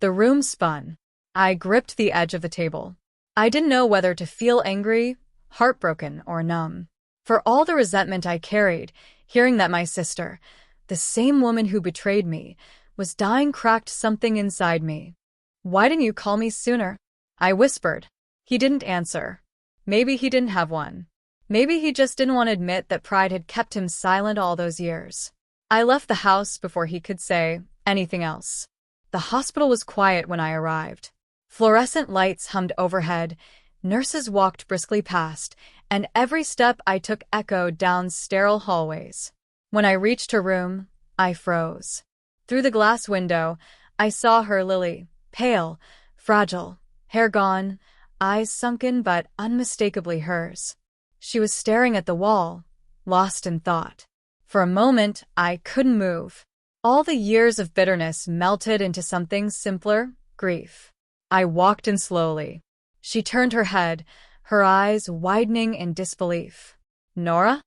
The room spun. I gripped the edge of the table. I didn't know whether to feel angry, heartbroken, or numb. For all the resentment I carried, hearing that my sister, the same woman who betrayed me, was dying cracked something inside me. "Why didn't you call me sooner?" I whispered. He didn't answer. Maybe he didn't have one. Maybe he just didn't want to admit that pride had kept him silent all those years. I left the house before he could say anything else. The hospital was quiet when I arrived. Fluorescent lights hummed overhead, nurses walked briskly past, and every step I took echoed down sterile hallways. When I reached her room, I froze. Through the glass window, I saw her, Lily, pale, fragile, hair gone, eyes sunken but unmistakably hers. She was staring at the wall, lost in thought. For a moment, I couldn't move. All the years of bitterness melted into something simpler, grief. I walked in slowly. She turned her head, her eyes widening in disbelief. "Nora?"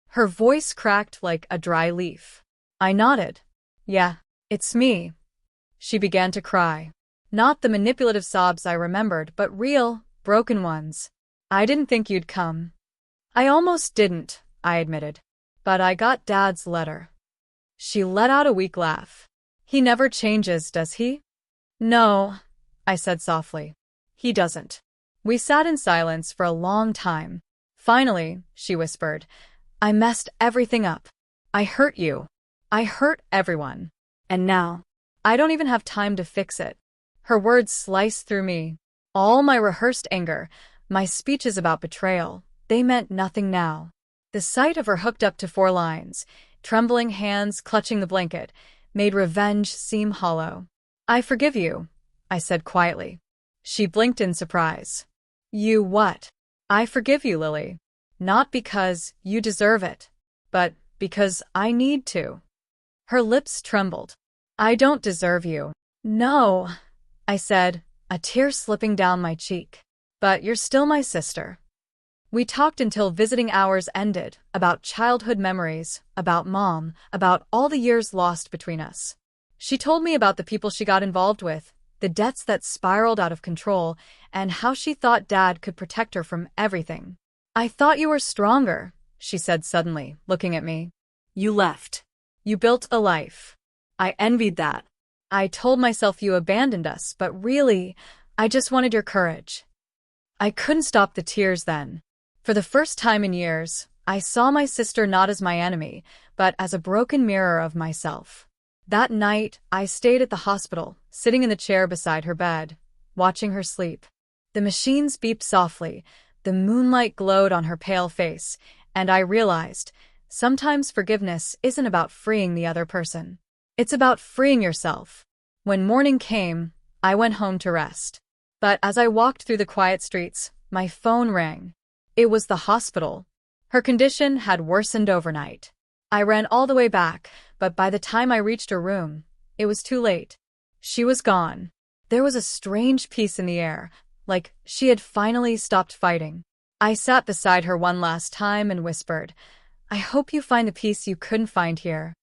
Her voice cracked like a dry leaf. I nodded. "Yeah, it's me." She began to cry. Not the manipulative sobs I remembered, but real, broken ones. "I didn't think you'd come." "I almost didn't," I admitted. "But I got Dad's letter." She let out a weak laugh. "He never changes, does he?" "No," I said softly. "He doesn't." We sat in silence for a long time. Finally, she whispered, "I messed everything up. I hurt you. I hurt everyone. And now, I don't even have time to fix it." Her words sliced through me. All my rehearsed anger, my speeches about betrayal, they meant nothing now. The sight of her hooked up to 4 lines, trembling hands clutching the blanket, made revenge seem hollow. "I forgive you," I said quietly. She blinked in surprise. "You what?" "I forgive you, Lily. Not because you deserve it, but because I need to." Her lips trembled. "I don't deserve you." "No," I said, a tear slipping down my cheek. "But you're still my sister." We talked until visiting hours ended, about childhood memories, about Mom, about all the years lost between us. She told me about the people she got involved with, the debts that spiraled out of control, and how she thought Dad could protect her from everything. "I thought you were stronger," she said suddenly, looking at me. "You left. You built a life. I envied that. I told myself you abandoned us, but really, I just wanted your courage." I couldn't stop the tears then. For the first time in years, I saw my sister not as my enemy, but as a broken mirror of myself. That night, I stayed at the hospital, sitting in the chair beside her bed, watching her sleep. The machines beeped softly, the moonlight glowed on her pale face, and I realized, sometimes forgiveness isn't about freeing the other person. It's about freeing yourself. When morning came, I went home to rest. But as I walked through the quiet streets, my phone rang. It was the hospital. Her condition had worsened overnight. I ran all the way back, but by the time I reached her room, it was too late. She was gone. There was a strange peace in the air, like she had finally stopped fighting. I sat beside her one last time and whispered, "I hope you find the peace you couldn't find here."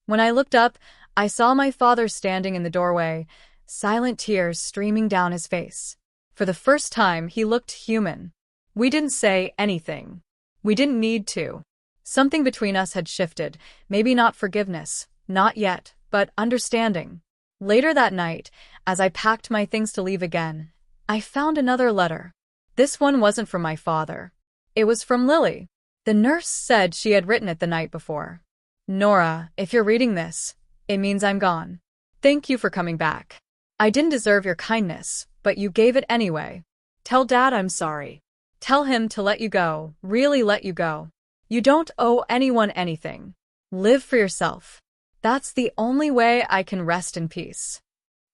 When I looked up, I saw my father standing in the doorway, silent tears streaming down his face. For the first time, he looked human. We didn't say anything. We didn't need to. Something between us had shifted, maybe not forgiveness, not yet, but understanding. Later that night, as I packed my things to leave again, I found another letter. This one wasn't from my father. It was from Lily. The nurse said she had written it the night before. "Nora, if you're reading this, it means I'm gone. Thank you for coming back. I didn't deserve your kindness, but you gave it anyway. Tell Dad I'm sorry. Tell him to let you go, really let you go. You don't owe anyone anything. Live for yourself. That's the only way I can rest in peace."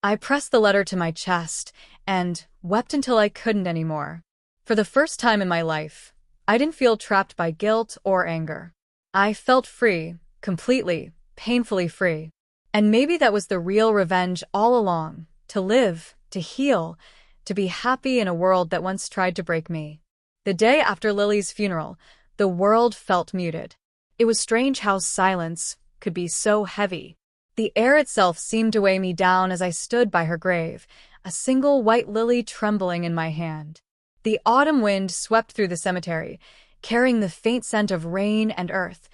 I pressed the letter to my chest and wept until I couldn't anymore. For the first time in my life, I didn't feel trapped by guilt or anger. I felt free, completely, painfully free. And maybe that was the real revenge all along, to live, to heal, to be happy in a world that once tried to break me. The day after Lily's funeral, the world felt muted. It was strange how silence could be so heavy. The air itself seemed to weigh me down as I stood by her grave, a single white lily trembling in my hand. The autumn wind swept through the cemetery, carrying the faint scent of rain and earth,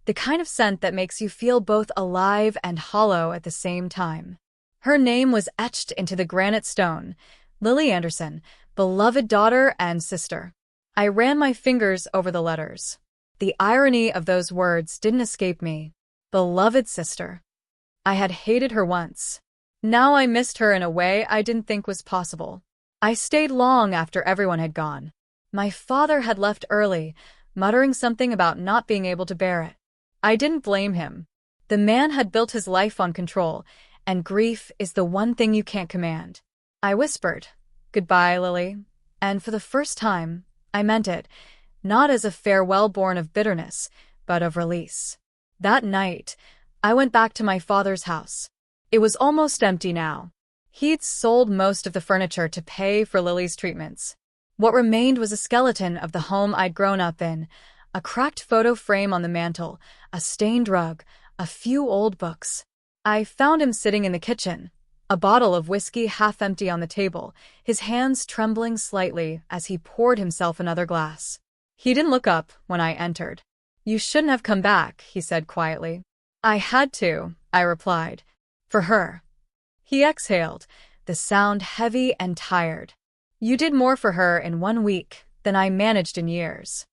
the kind of scent that makes you feel both alive and hollow at the same time. Her name was etched into the granite stone, Lily Anderson, beloved daughter and sister. I ran my fingers over the letters. The irony of those words didn't escape me. Beloved sister. I had hated her once. Now I missed her in a way I didn't think was possible. I stayed long after everyone had gone. My father had left early, muttering something about not being able to bear it. I didn't blame him. The man had built his life on control, and grief is the one thing you can't command. I whispered, "Goodbye, Lily," and for the first time, I meant it, not as a farewell born of bitterness, but of release. That night, I went back to my father's house. It was almost empty now. He'd sold most of the furniture to pay for Lily's treatments. What remained was a skeleton of the home I'd grown up in, a cracked photo frame on the mantel, a stained rug, a few old books. I found him sitting in the kitchen, a bottle of whiskey half empty on the table, his hands trembling slightly as he poured himself another glass. He didn't look up when I entered. "You shouldn't have come back," he said quietly. "I had to," I replied. "For her." He exhaled, the sound heavy and tired. "You did more for her in 1 week than I managed in years."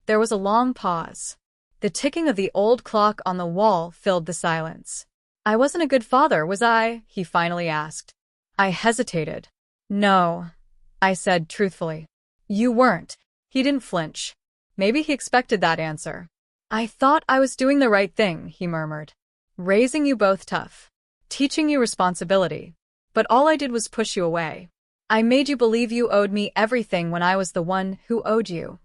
There was a long pause. The ticking of the old clock on the wall filled the silence. "I wasn't a good father, was I?" he finally asked. I hesitated. "No," I said truthfully. "You weren't." He didn't flinch. Maybe he expected that answer. "I thought I was doing the right thing," he murmured. "Raising you both tough. Teaching you responsibility. But all I did was push you away. I made you believe you owed me everything when I was the one who owed you."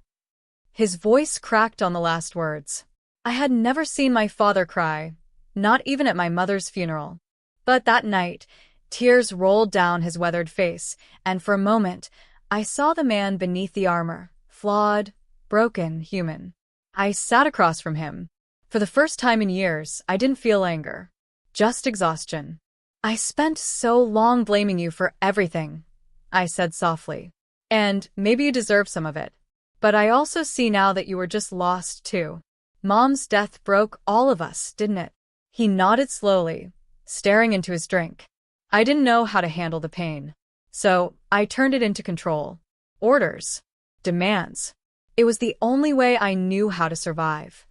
His voice cracked on the last words. I had never seen my father cry, not even at my mother's funeral. But that night, tears rolled down his weathered face, and for a moment, I saw the man beneath the armor, flawed, broken, human. I sat across from him. For the first time in years, I didn't feel anger. Just exhaustion. "I spent so long blaming you for everything," I said softly. "And maybe you deserve some of it. But I also see now that you were just lost, too. Mom's death broke all of us, didn't it?" He nodded slowly, staring into his drink. I didn't know how to handle the pain. So I turned it into control. Orders. Demands. It was the only way I knew how to survive.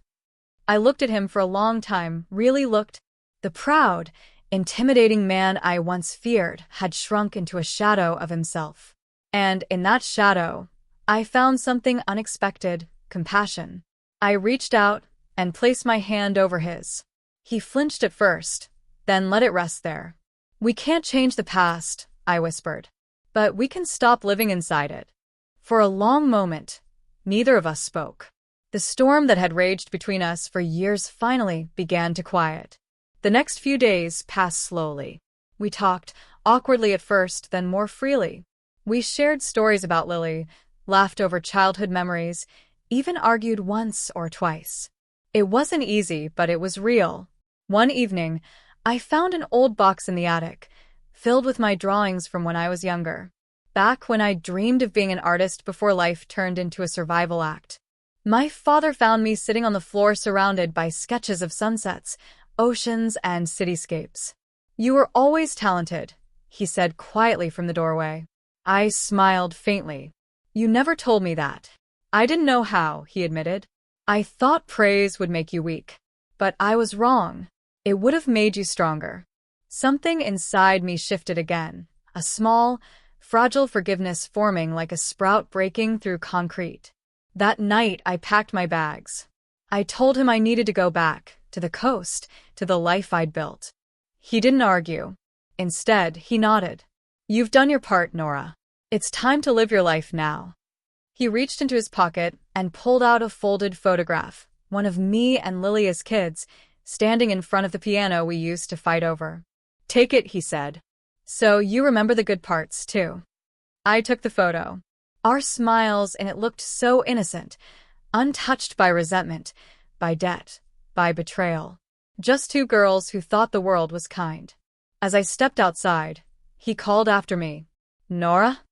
I looked at him for a long time, really looked. The proud, intimidating man I once feared had shrunk into a shadow of himself. And in that shadow, I found something unexpected, compassion. I reached out and placed my hand over his. He flinched at first, Then let it rest there. We can't change the past, I whispered. But we can stop living inside it. For a long moment, neither of us spoke. The storm that had raged between us for years finally began to quiet. The next few days passed slowly. We talked, awkwardly at first, then more freely. We shared stories about Lily, laughed over childhood memories, even argued once or twice. It wasn't easy, but it was real. One evening, I found an old box in the attic, filled with my drawings from when I was younger. Back when I dreamed of being an artist before life turned into a survival act. My father found me sitting on the floor surrounded by sketches of sunsets, oceans, and cityscapes. "You were always talented," he said quietly from the doorway. I smiled faintly. "You never told me that." "I didn't know how," he admitted. "I thought praise would make you weak. But I was wrong. It would have made you stronger." Something inside me shifted again, a small, fragile forgiveness forming like a sprout breaking through concrete. That night, I packed my bags. I told him I needed to go back, to the coast, to the life I'd built. He didn't argue. Instead, he nodded. "You've done your part, Nora. It's time to live your life now." He reached into his pocket and pulled out a folded photograph, one of me and Lily as kids, standing in front of the piano we used to fight over. "Take it," he said. "So you remember the good parts, too." I took the photo. Our smiles, and it looked so innocent, untouched by resentment, by debt, by betrayal. Just two girls who thought the world was kind. As I stepped outside, he called after me, "Nora?"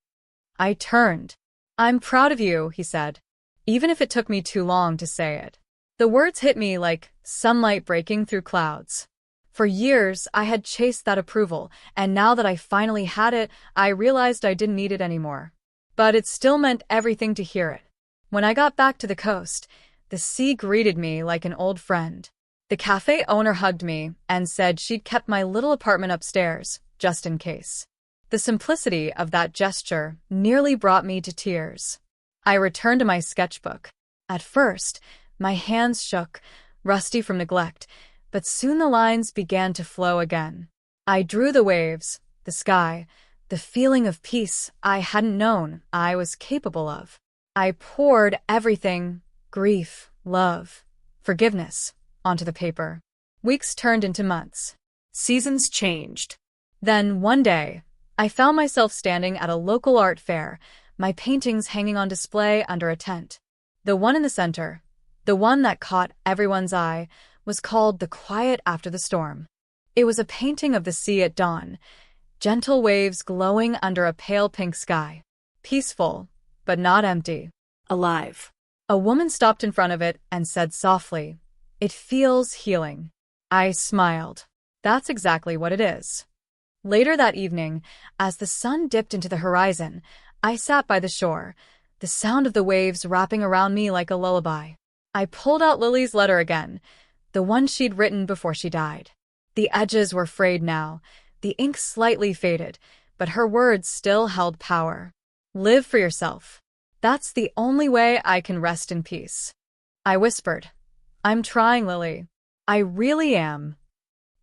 I turned. "I'm proud of you," he said, even if it took me too long to say it. The words hit me like sunlight breaking through clouds. For years, I had chased that approval, and now that I finally had it, I realized I didn't need it anymore. But it still meant everything to hear it. When I got back to the coast, the sea greeted me like an old friend. The cafe owner hugged me and said she'd kept my little apartment upstairs, just in case. The simplicity of that gesture nearly brought me to tears. I returned to my sketchbook. At first, my hands shook, rusty from neglect, but soon the lines began to flow again. I drew the waves, the sky, the feeling of peace I hadn't known I was capable of. I poured everything, grief, love, forgiveness, onto the paper. Weeks turned into months. Seasons changed. Then, one day, I found myself standing at a local art fair, my paintings hanging on display under a tent. The one in the center, the one that caught everyone's eye, was called The Quiet After the Storm. It was a painting of the sea at dawn, gentle waves glowing under a pale pink sky. Peaceful, but not empty. Alive. A woman stopped in front of it and said softly, "It feels healing." I smiled. That's exactly what it is. Later that evening, as the sun dipped into the horizon, I sat by the shore, the sound of the waves wrapping around me like a lullaby. I pulled out Lily's letter again, the one she'd written before she died. The edges were frayed now, the ink slightly faded, but her words still held power. "Live for yourself. That's the only way I can rest in peace." I whispered, "I'm trying, Lily. I really am."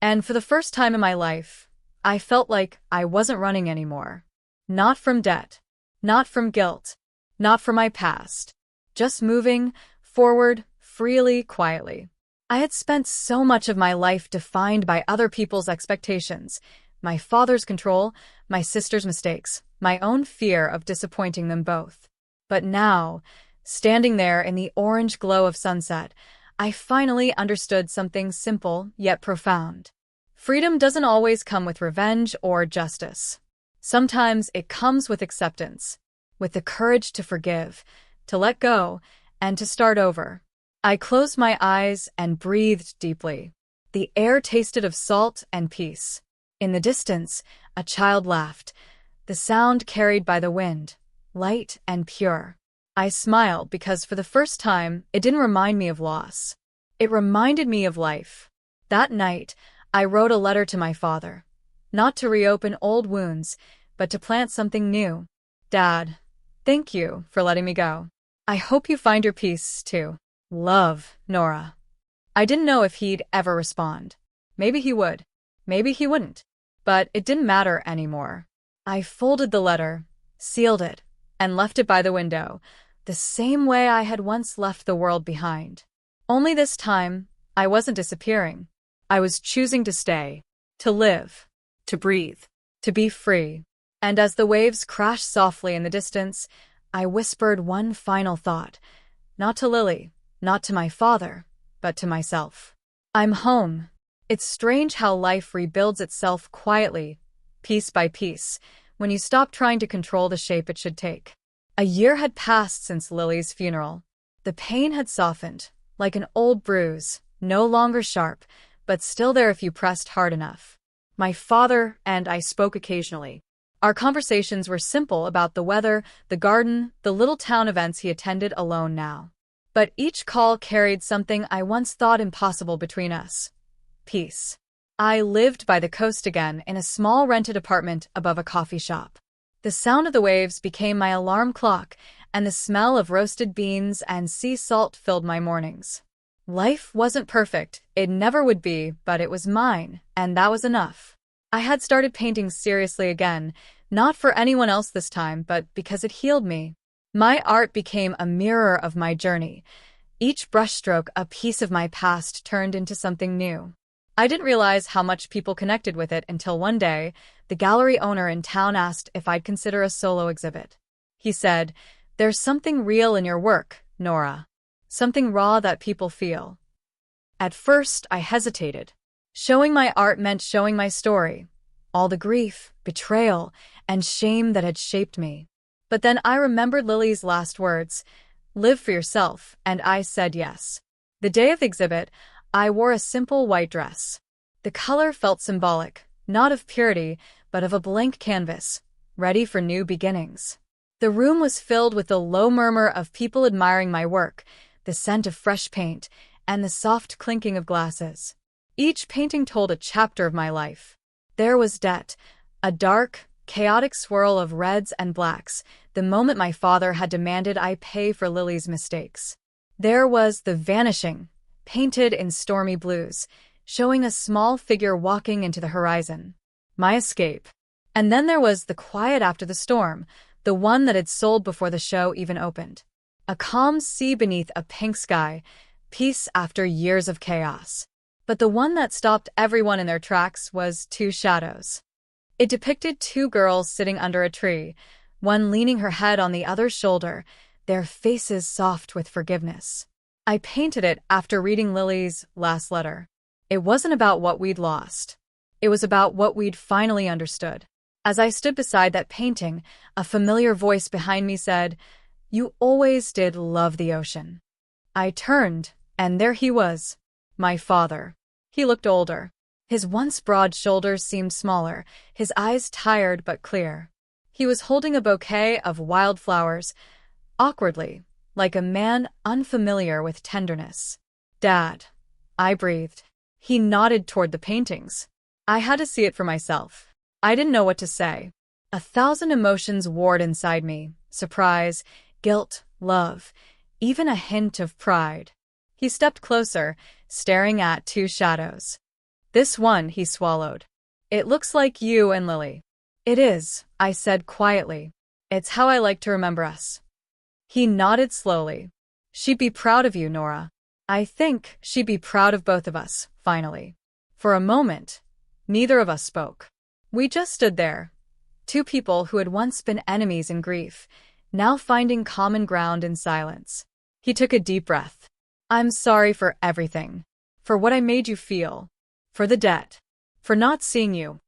And for the first time in my life, I felt like I wasn't running anymore. Not from debt, not from guilt, not from my past. Just moving forward, freely, quietly. I had spent so much of my life defined by other people's expectations, my father's control, my sister's mistakes, my own fear of disappointing them both. But now, standing there in the orange glow of sunset, I finally understood something simple yet profound. Freedom doesn't always come with revenge or justice. Sometimes it comes with acceptance, with the courage to forgive, to let go, and to start over. I closed my eyes and breathed deeply. The air tasted of salt and peace. In the distance, a child laughed, the sound carried by the wind, light and pure. I smiled because for the first time, it didn't remind me of loss. It reminded me of life. That night, I wrote a letter to my father, not to reopen old wounds, but to plant something new. "Dad, thank you for letting me go. I hope you find your peace, too. Love, Nora." I didn't know if he'd ever respond. Maybe he would. Maybe he wouldn't. But it didn't matter anymore. I folded the letter, sealed it, and left it by the window, the same way I had once left the world behind. Only this time, I wasn't disappearing. I was choosing to stay, to live, To breathe. to be free. And as the waves crashed softly in the distance, I whispered one final thought. Not to Lily, not to my father, but to myself. I'm home. It's strange how life rebuilds itself quietly, piece by piece, when you stop trying to control the shape it should take. A year had passed since Lily's funeral. The pain had softened, like an old bruise, no longer sharp, but still there if you pressed hard enough. My father and I spoke occasionally. Our conversations were simple about the weather, the garden, the little town events he attended alone now. But each call carried something I once thought impossible between us. Peace. I lived by the coast again in a small rented apartment above a coffee shop. The sound of the waves became my alarm clock, and the smell of roasted beans and sea salt filled my mornings. Life wasn't perfect, it never would be, but it was mine, and that was enough. I had started painting seriously again, not for anyone else this time, but because it healed me. My art became a mirror of my journey. Each brushstroke a piece of my past turned into something new. I didn't realize how much people connected with it until one day, the gallery owner in town asked if I'd consider a solo exhibit. He said, "There's something real in your work, Nora. Something raw that people feel." At first, I hesitated. Showing my art meant showing my story, all the grief, betrayal, and shame that had shaped me. But then I remembered Lily's last words, "Live for yourself," and I said yes. The day of the exhibit, I wore a simple white dress. The color felt symbolic, not of purity, but of a blank canvas, ready for new beginnings. The room was filled with the low murmur of people admiring my work, the scent of fresh paint, and the soft clinking of glasses. Each painting told a chapter of my life. There was debt, a dark, chaotic swirl of reds and blacks, the moment my father had demanded I pay for Lily's mistakes. There was the vanishing, painted in stormy blues, showing a small figure walking into the horizon. My escape. And then there was the quiet after the storm, the one that had sold before the show even opened. A calm sea beneath a pink sky, peace after years of chaos. But the one that stopped everyone in their tracks was Two Shadows. It depicted two girls sitting under a tree, one leaning her head on the other's shoulder, their faces soft with forgiveness. I painted it after reading Lily's last letter. It wasn't about what we'd lost. It was about what we'd finally understood. As I stood beside that painting, a familiar voice behind me said, "You always did love the ocean." I turned, and there he was, my father. He looked older. His once broad shoulders seemed smaller, his eyes tired but clear. He was holding a bouquet of wildflowers, awkwardly, like a man unfamiliar with tenderness. "Dad," I breathed. He nodded toward the paintings. I had to see it for myself. I didn't know what to say. 1,000 emotions warred inside me, surprise, guilt, love, even a hint of pride. He stepped closer, staring at Two Shadows. "This one," he swallowed. "It looks like you and Lily." "It is," I said quietly. "It's how I like to remember us." He nodded slowly. "She'd be proud of you, Nora." I think she'd be proud of both of us, finally. For a moment, neither of us spoke. We just stood there, two people who had once been enemies in grief, now finding common ground in silence. He took a deep breath. "I'm sorry for everything. For what I made you feel. For the debt. For not seeing you."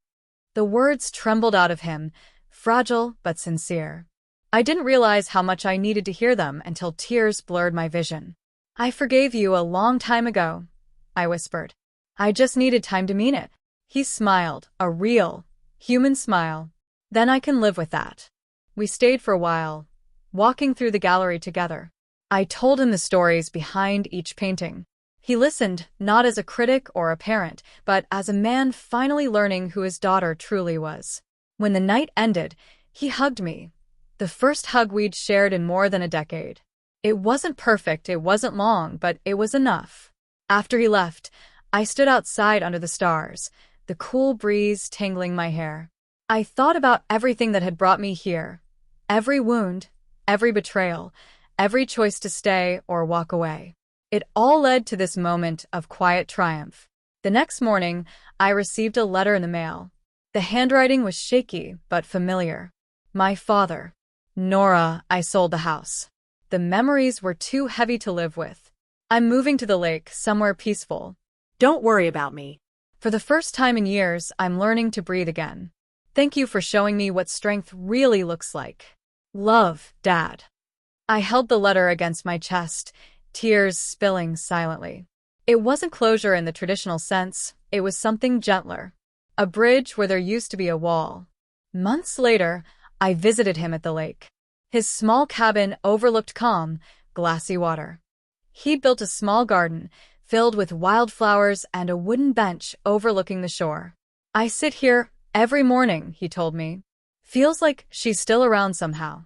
The words trembled out of him, fragile but sincere. I didn't realize how much I needed to hear them until tears blurred my vision. "I forgave you a long time ago," I whispered. "I just needed time to mean it." He smiled, a real, human smile. "Then I can live with that." We stayed for a while, walking through the gallery together. I told him the stories behind each painting. He listened, not as a critic or a parent, but as a man finally learning who his daughter truly was. When the night ended, he hugged me. The first hug we'd shared in more than a decade. It wasn't perfect, it wasn't long, but it was enough. After he left, I stood outside under the stars, the cool breeze tangling my hair. I thought about everything that had brought me here. Every wound, every betrayal, every choice to stay or walk away. It all led to this moment of quiet triumph. The next morning, I received a letter in the mail. The handwriting was shaky but familiar. My father. Nora, I sold the house. The memories were too heavy to live with. I'm moving to the lake, somewhere peaceful. Don't worry about me. For the first time in years, I'm learning to breathe again. Thank you for showing me what strength really looks like. Love, Dad. I held the letter against my chest, tears spilling silently. It wasn't closure in the traditional sense, it was something gentler. A bridge where there used to be a wall. Months later, I visited him at the lake. His small cabin overlooked calm, glassy water. He'd built a small garden, filled with wildflowers and a wooden bench overlooking the shore. I sit here every morning, he told me. Feels like she's still around somehow.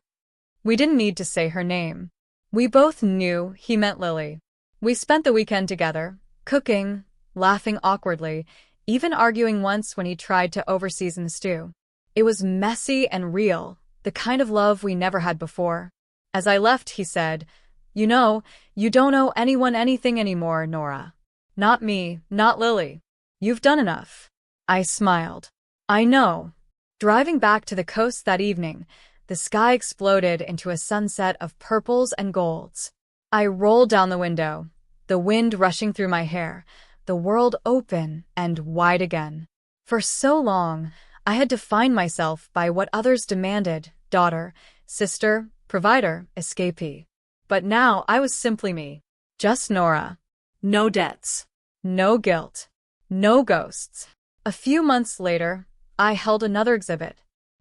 We didn't need to say her name. We both knew he meant Lily. We spent the weekend together, cooking, laughing awkwardly, even arguing once when he tried to overseason the stew. It was messy and real, the kind of love we never had before. As I left, he said, "You know, you don't owe anyone anything anymore, Nora. Not me, not Lily. You've done enough." I smiled. I know. Driving back to the coast that evening, the sky exploded into a sunset of purples and golds. I rolled down the window, the wind rushing through my hair, the world open and wide again. For so long, I had defined myself by what others demanded: daughter, sister, provider, escapee. But now I was simply me. Just Nora. No debts. No guilt. No ghosts. A few months later, I held another exhibit.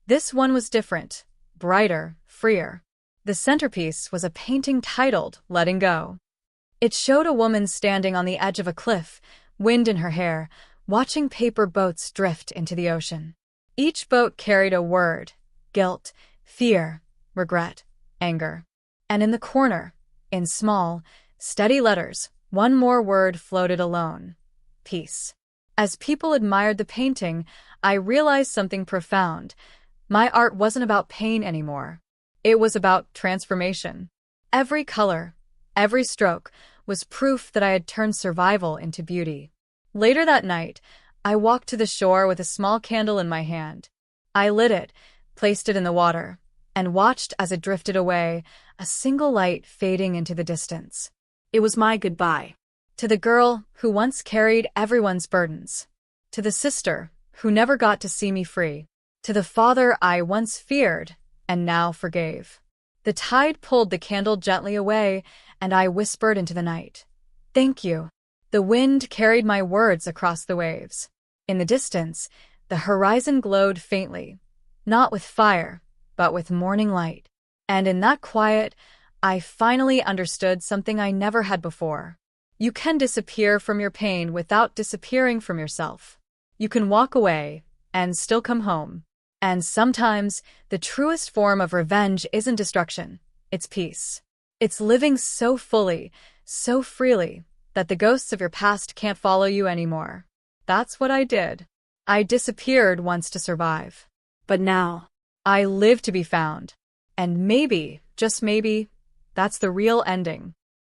This one was different, brighter, freer. The centerpiece was a painting titled "Letting Go." It showed a woman standing on the edge of a cliff, wind in her hair, watching paper boats drift into the ocean. Each boat carried a word: guilt, fear, regret, anger. And in the corner, in small, steady letters, one more word floated alone: peace. As people admired the painting, I realized something profound. My art wasn't about pain anymore. It was about transformation. Every color, every stroke, was proof that I had turned survival into beauty. Later that night, I walked to the shore with a small candle in my hand. I lit it, placed it in the water, and watched as it drifted away, a single light fading into the distance. It was my goodbye. To the girl who once carried everyone's burdens. To the sister who never got to see me free. To the father I once feared and now forgave. The tide pulled the candle gently away, and I whispered into the night, "Thank you." The wind carried my words across the waves. In the distance, the horizon glowed faintly, not with fire, but with morning light. And in that quiet, I finally understood something I never had before. You can disappear from your pain without disappearing from yourself. You can walk away and still come home. And sometimes, the truest form of revenge isn't destruction, it's peace. It's living so fully, so freely, that the ghosts of your past can't follow you anymore. That's what I did. I disappeared once to survive. But now, I live to be found. And maybe, just maybe, that's the real ending.